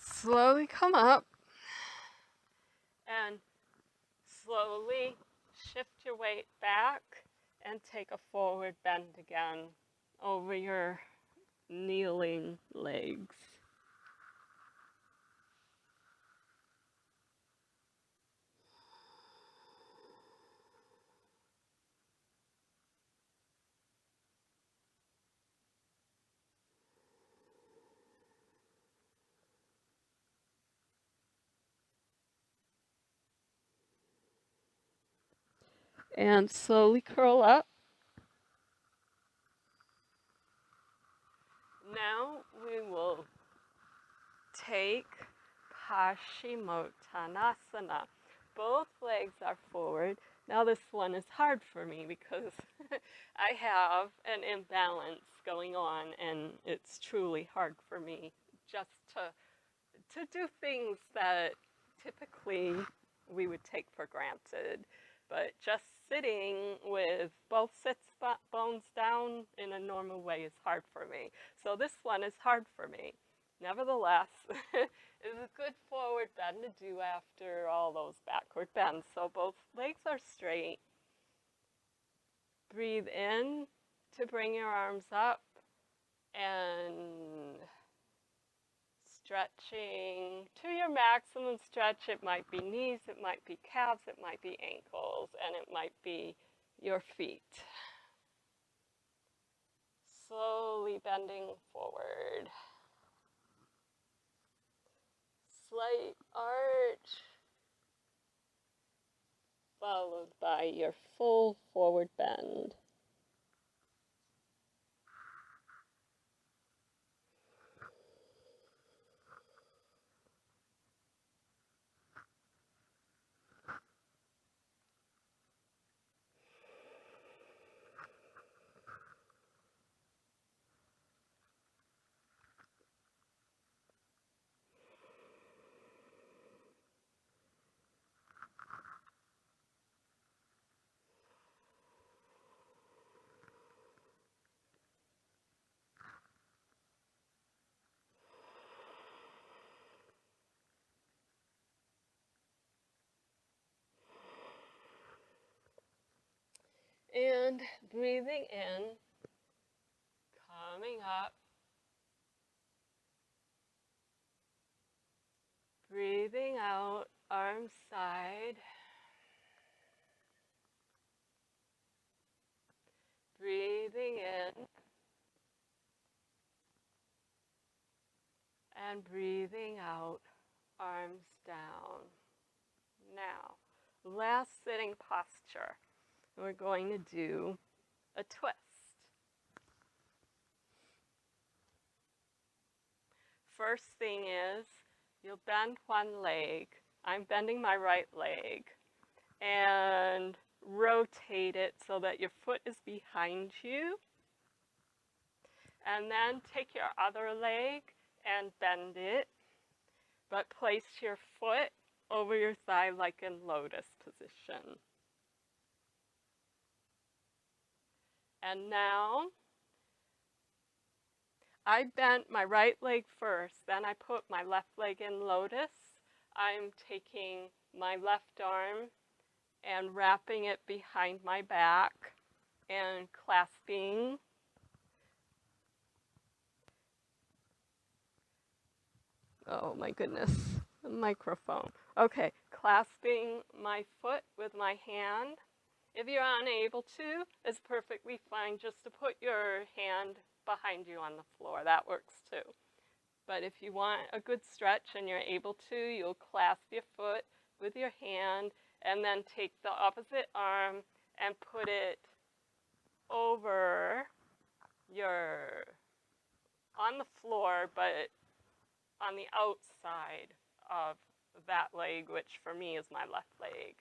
Slowly come up and slowly shift your weight back and take a forward bend again over your kneeling legs. And slowly curl up. Now we will take Paschimottanasana. Both legs are forward. Now this one is hard for me because I have an imbalance going on and it's truly hard for me just to do things that typically we would take for granted. But just sitting with both bones down in a normal way is hard for me. So this one is hard for me. Nevertheless, it's a good forward bend to do after all those backward bends. So both legs are straight. Breathe in to bring your arms up and stretching to your maximum stretch. It might be knees, it might be calves, it might be ankles, and it might be your feet. Slowly bending forward. Slight arch, followed by your full forward bend. And breathing in, coming up, breathing out, arms side, breathing in, and breathing out, arms down. Now, last sitting posture. We're going to do a twist. First thing is, you'll bend one leg. I'm bending my right leg. And rotate it so that your foot is behind you. And then take your other leg and bend it, but place your foot over your thigh like in lotus position. And now, I bent my right leg first, then I put my left leg in lotus. I'm taking my left arm and wrapping it behind my back and clasping. Oh my goodness, the microphone. Okay, clasping my foot with my hand. If you're unable to, it's perfectly fine just to put your hand behind you on the floor. That works too. But if you want a good stretch and you're able to, you'll clasp your foot with your hand and then take the opposite arm and put it over your, on the floor, but on the outside of that leg, which for me is my left leg.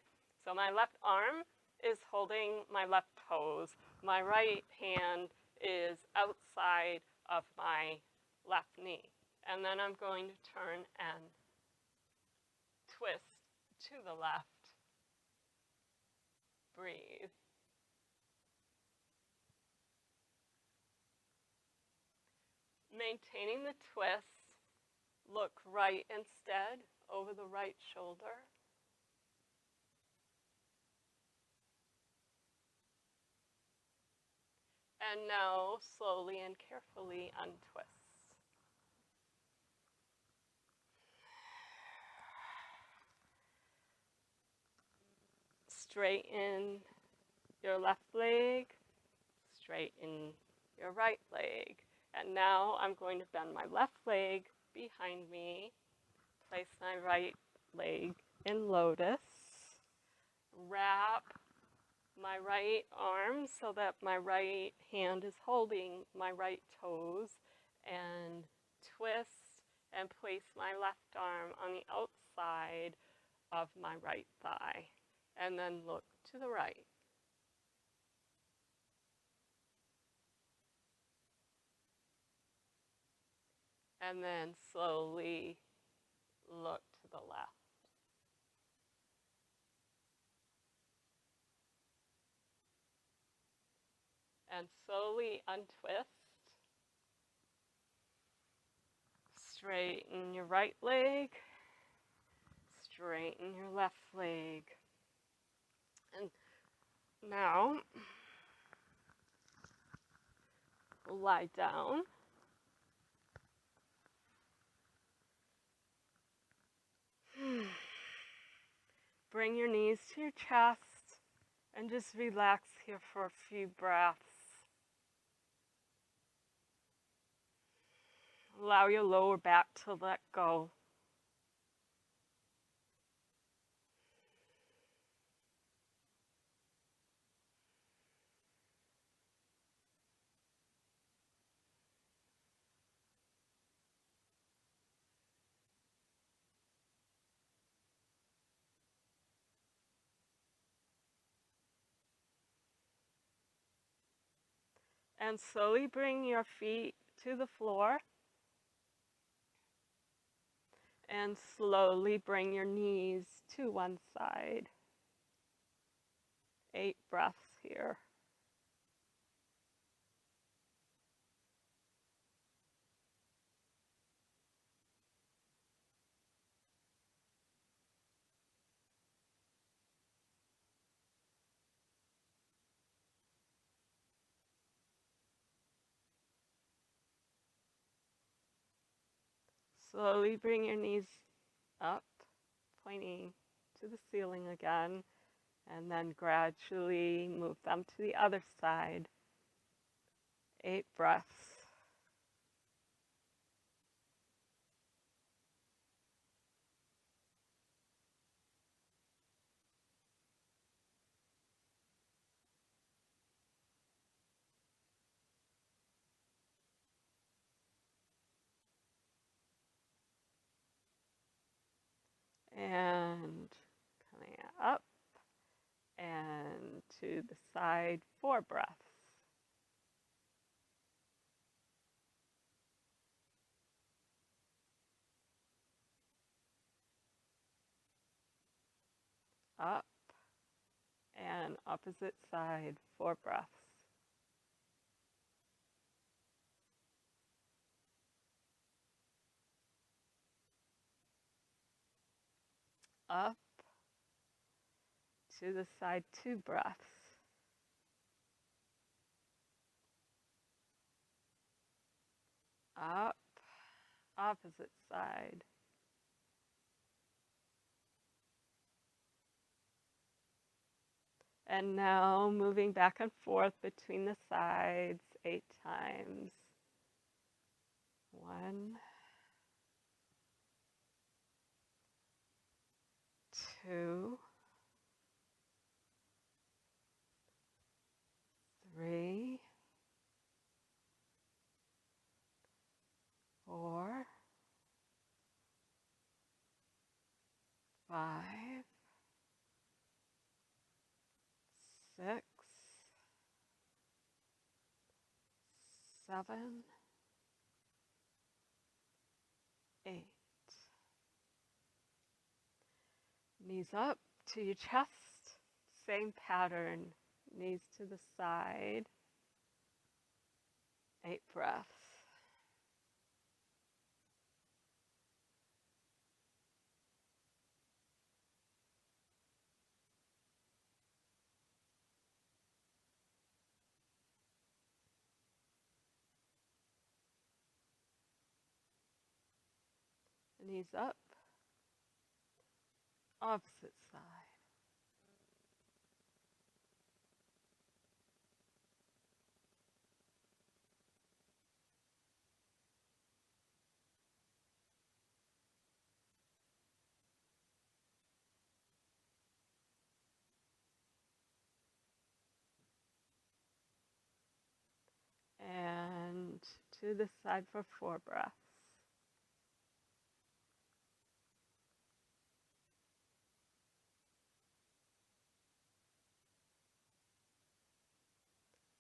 So my left arm is holding my left toes. My right hand is outside of my left knee. And then I'm going to turn and twist to the left. Breathe. Maintaining the twist, look right instead over the right shoulder. And now slowly and carefully untwist. Straighten your left leg, straighten your right leg. And now I'm going to bend my left leg behind me, place my right leg in lotus, wrap my right arm so that my right hand is holding my right toes, and twist and place my left arm on the outside of my right thigh, and then look to the right. And then slowly look to the left. And slowly untwist. Straighten your right leg. Straighten your left leg. And now, lie down. Bring your knees to your chest and just relax here for a few breaths. Allow your lower back to let go. And slowly bring your feet to the floor. And slowly bring your knees to one side. 8 breaths here. Slowly bring your knees up, pointing to the ceiling again, and then gradually move them to the other side. 8 breaths. And coming up and to the side, 4 breaths. Up and opposite side, 4 breaths. Up to the side, 2 breaths. Up, opposite side. And now moving back and forth between the sides 8 times. 1, 2, 3, 4, 5, 6, 7, 8. Knees up to your chest. Same pattern. Knees to the side. 8 breaths. Knees up. Opposite side. And to the side for 4 breaths.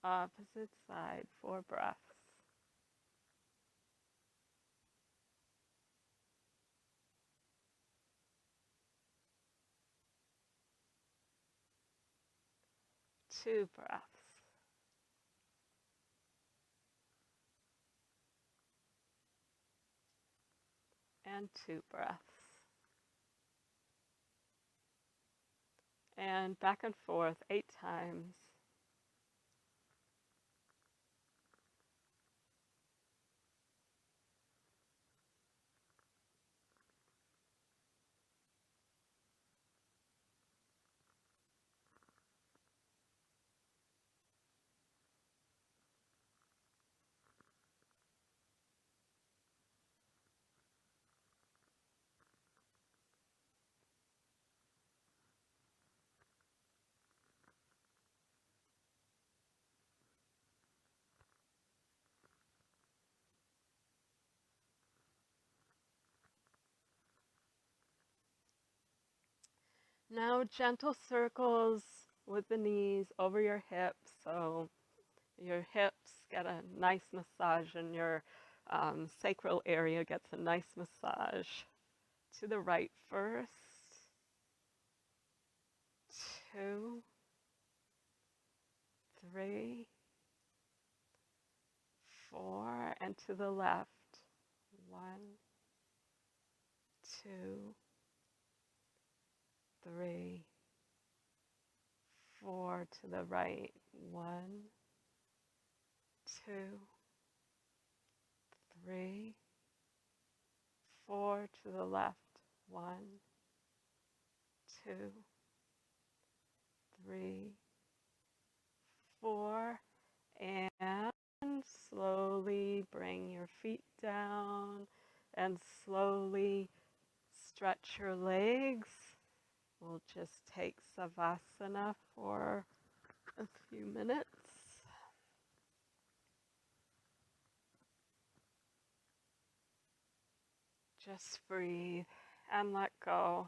Opposite side, 4 breaths. Two breaths. And 2 breaths. And back and forth 8 times. Now gentle circles with the knees over your hips, so your hips get a nice massage and your sacral area gets a nice massage. To the right first, 2, 3, 4, and to the left, 1, 2, 3, 4, to the right, 1, 2, 3, 4, to the left, 1, 2, 3, 4, and slowly bring your feet down and slowly stretch your legs. We'll just take Savasana for a few minutes. Just breathe and let go.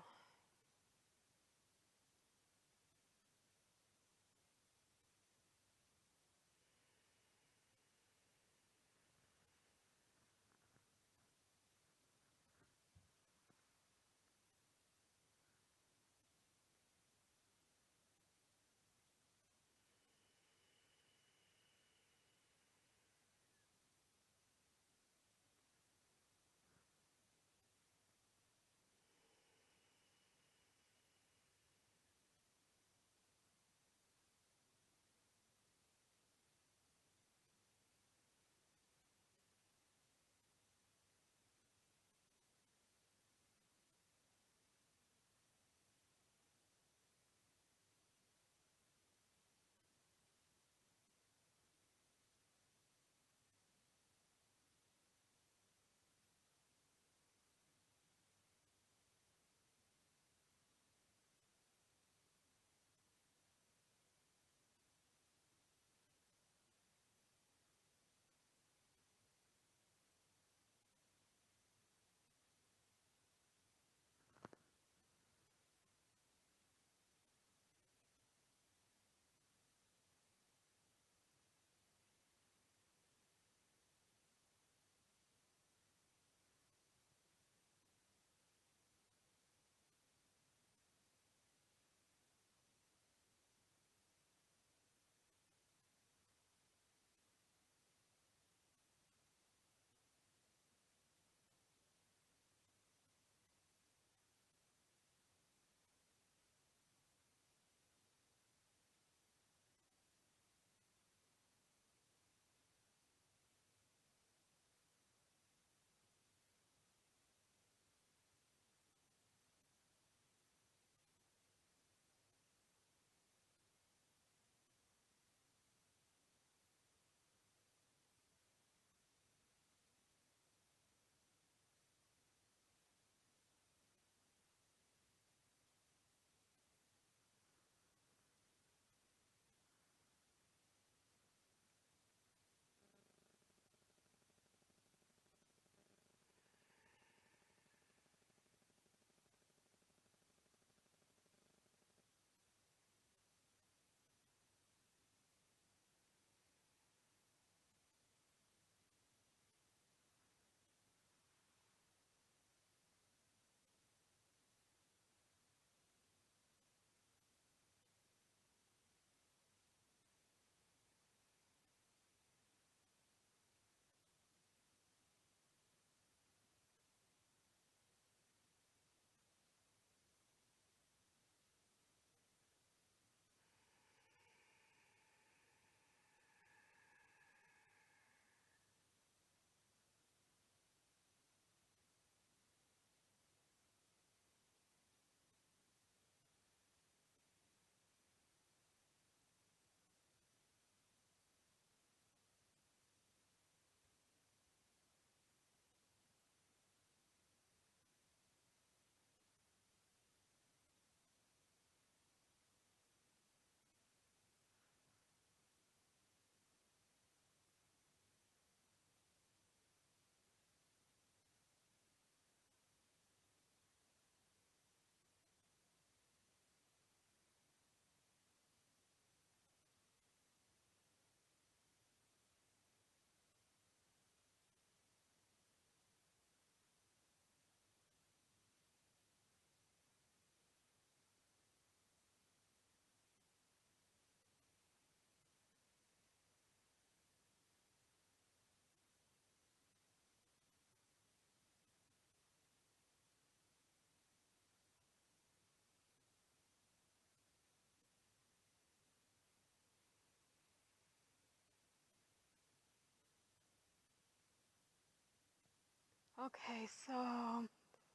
Okay, so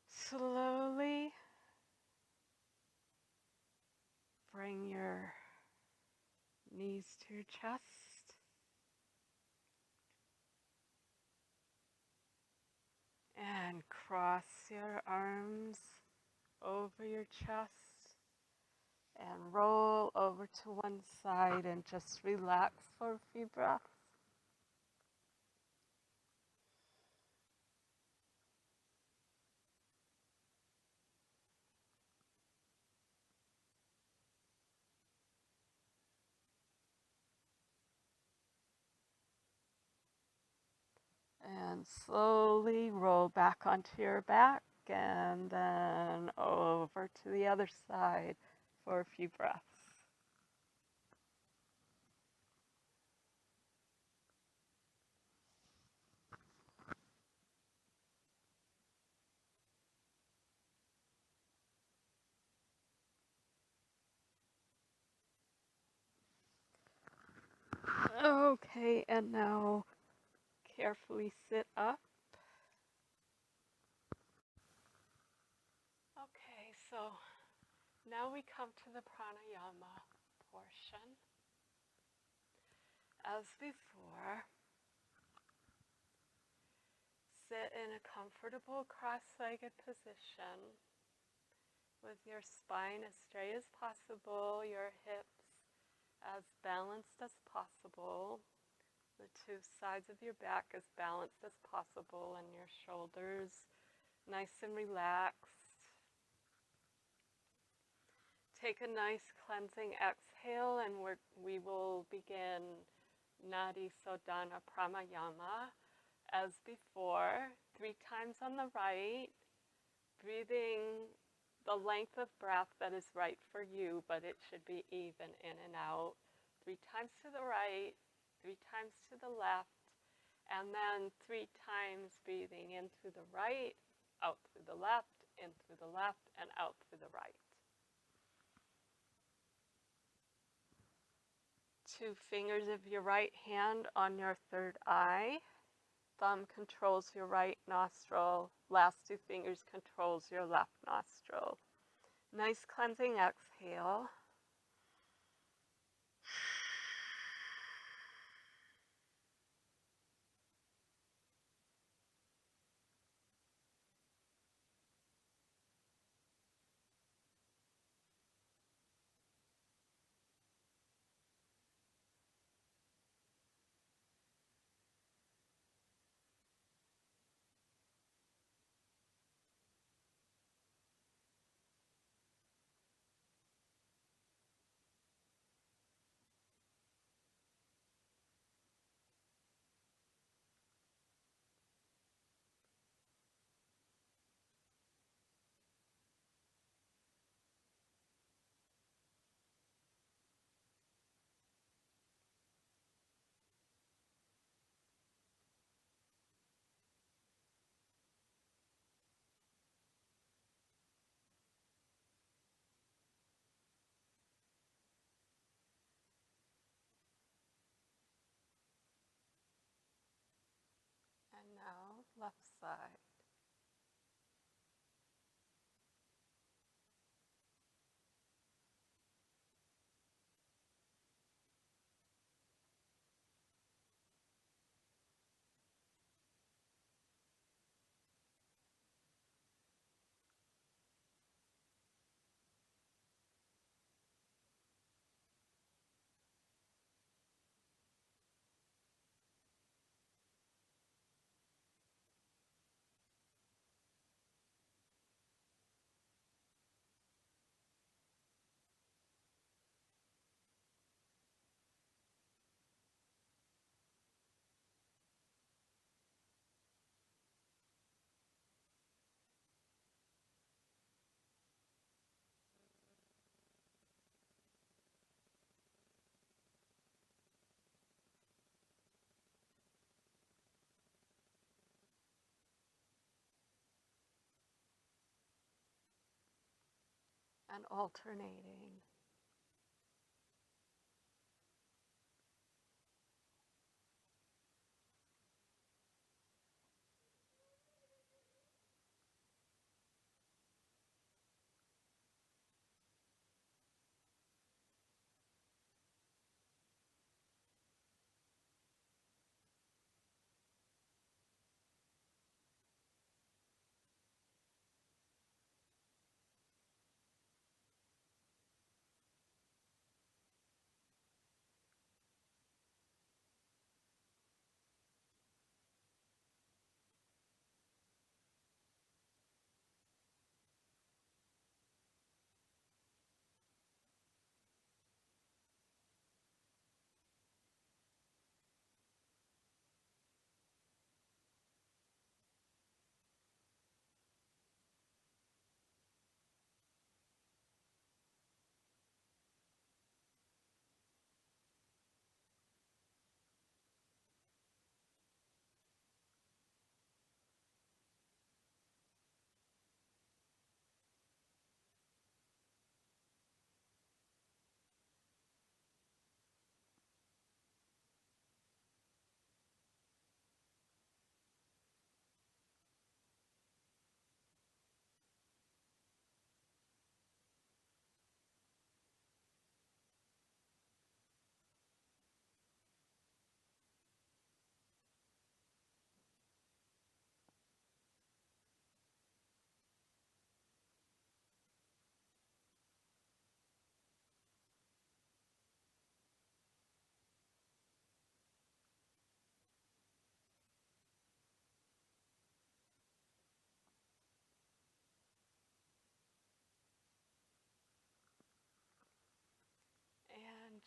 slowly bring your knees to your chest and cross your arms over your chest and roll over to one side and just relax for a few breaths. And slowly roll back onto your back and then over to the other side for a few breaths. Okay, and now carefully sit up. Okay, so now we come to the pranayama portion. As before, sit in a comfortable cross-legged position with your spine as straight as possible, your hips as balanced as possible, the two sides of your back as balanced as possible, and your shoulders nice and relaxed. Take a nice cleansing exhale, and we will begin Nadi Sodhana Pranayama as before, 3 times on the right, breathing the length of breath that is right for you, but it should be even in and out. 3 times to the right, 3 times to the left, and then 3 times breathing in through the right, out through the left, in through the left, and out through the right. 2 fingers of your right hand on your third eye. Thumb controls your right nostril. Last 2 fingers controls your left nostril. Nice cleansing exhale. And now left side. And alternating.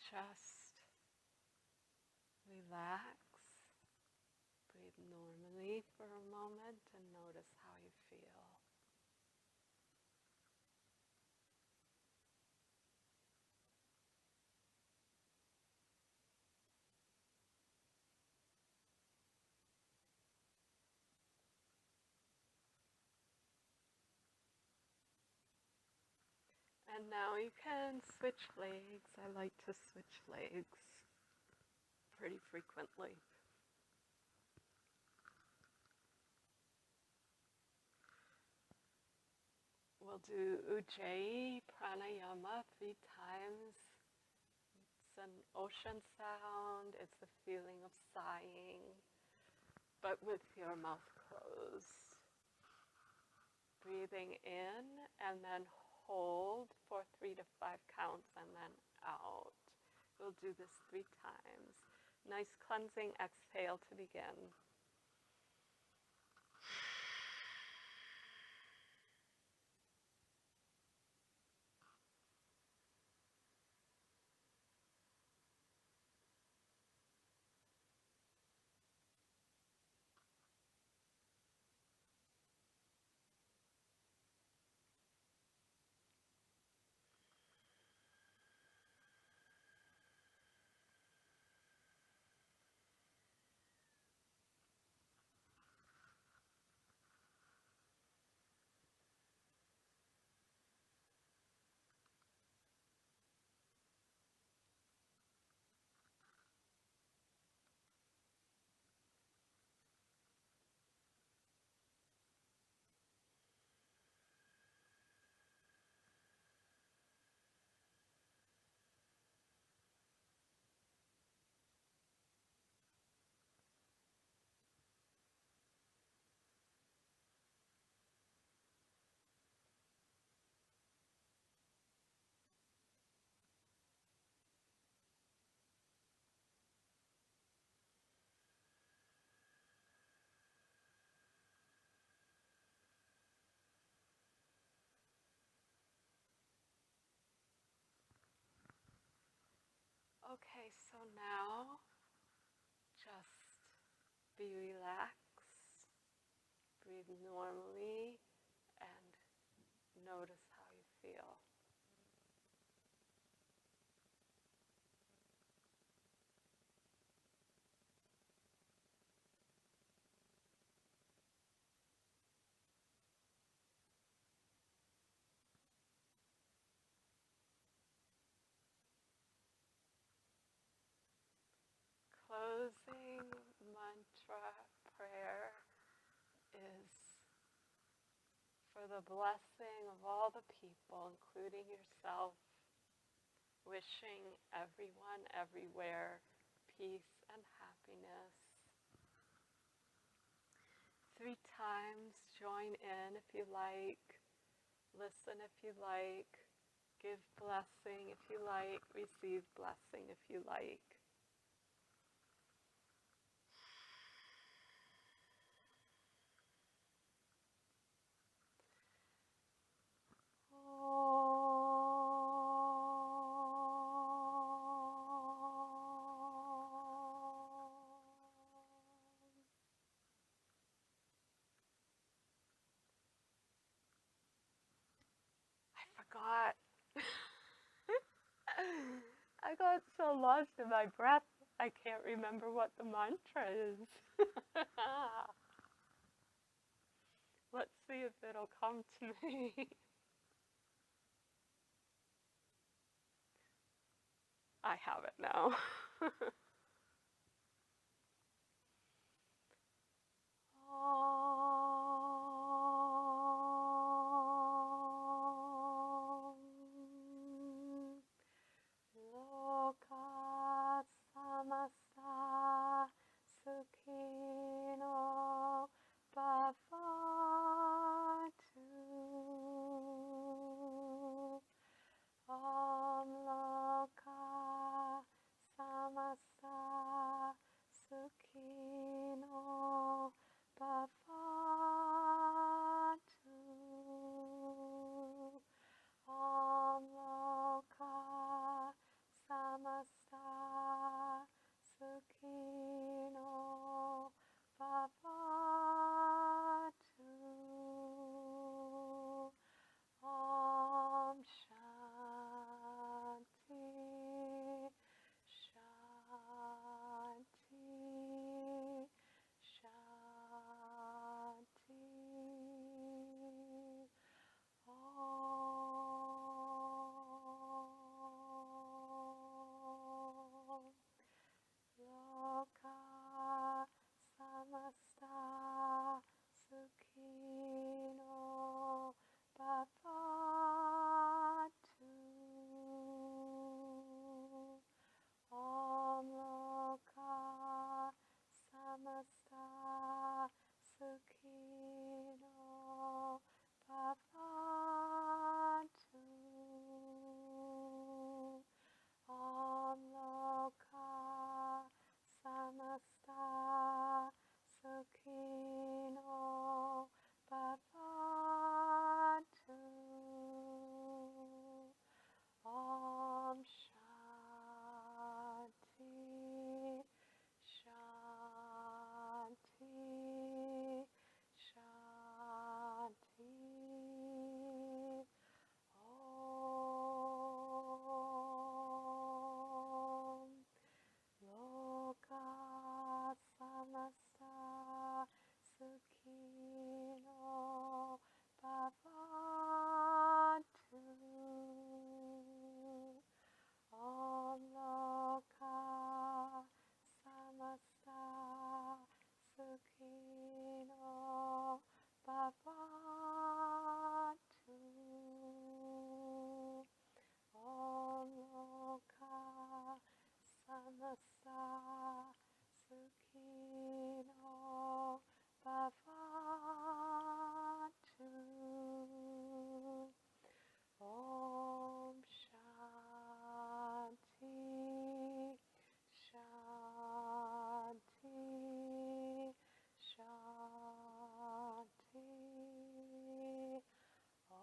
just relax. Breathe normally for a moment and notice how you feel. And now you can switch legs. I like to switch legs pretty frequently. We'll do Ujjayi Pranayama 3 times. It's an ocean sound. It's the feeling of sighing, but with your mouth closed. Breathing in and then hold for 3 to 5 counts and then out. We'll do this 3 times. Nice cleansing exhale to begin. Okay, so now just be relaxed, breathe normally, and notice how you feel. Closing mantra prayer is for the blessing of all the people, including yourself, wishing everyone everywhere peace and happiness. 3 times, join in if you like, listen if you like, give blessing if you like, receive blessing if you like. I forgot. I got so lost in my breath, I can't remember what the mantra is. Let's see if it'll come to me. I have it now. Loka samasta sukhino bhavantu. Om loka samasta sa Sukhino Bhavatu. Om Shanti, Shanti, Shanti. Om.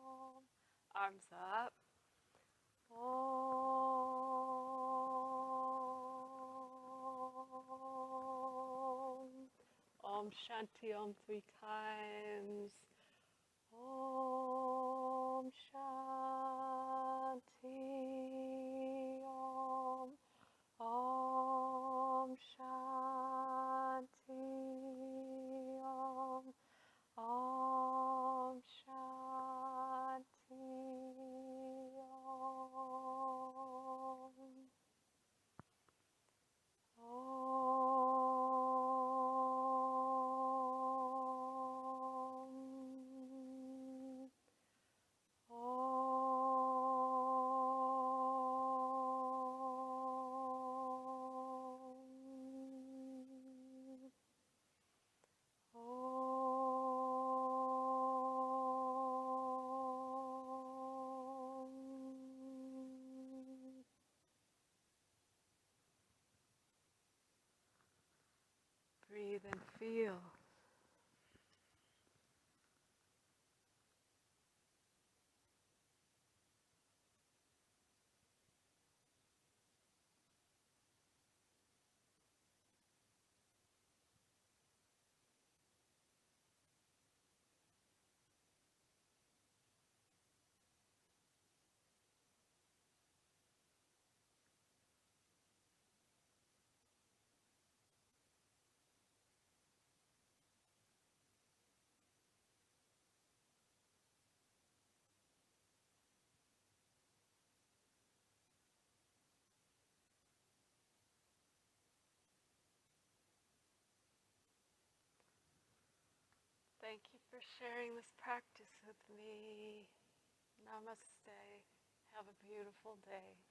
Om. Arms up. Om. Om Shanti Om 3 times. Om Shanti Om. Om Shanti Om. Om Shanti Om. Om. Om. Om. Breathe and feel. Thank you for sharing this practice with me. Namaste. Have a beautiful day.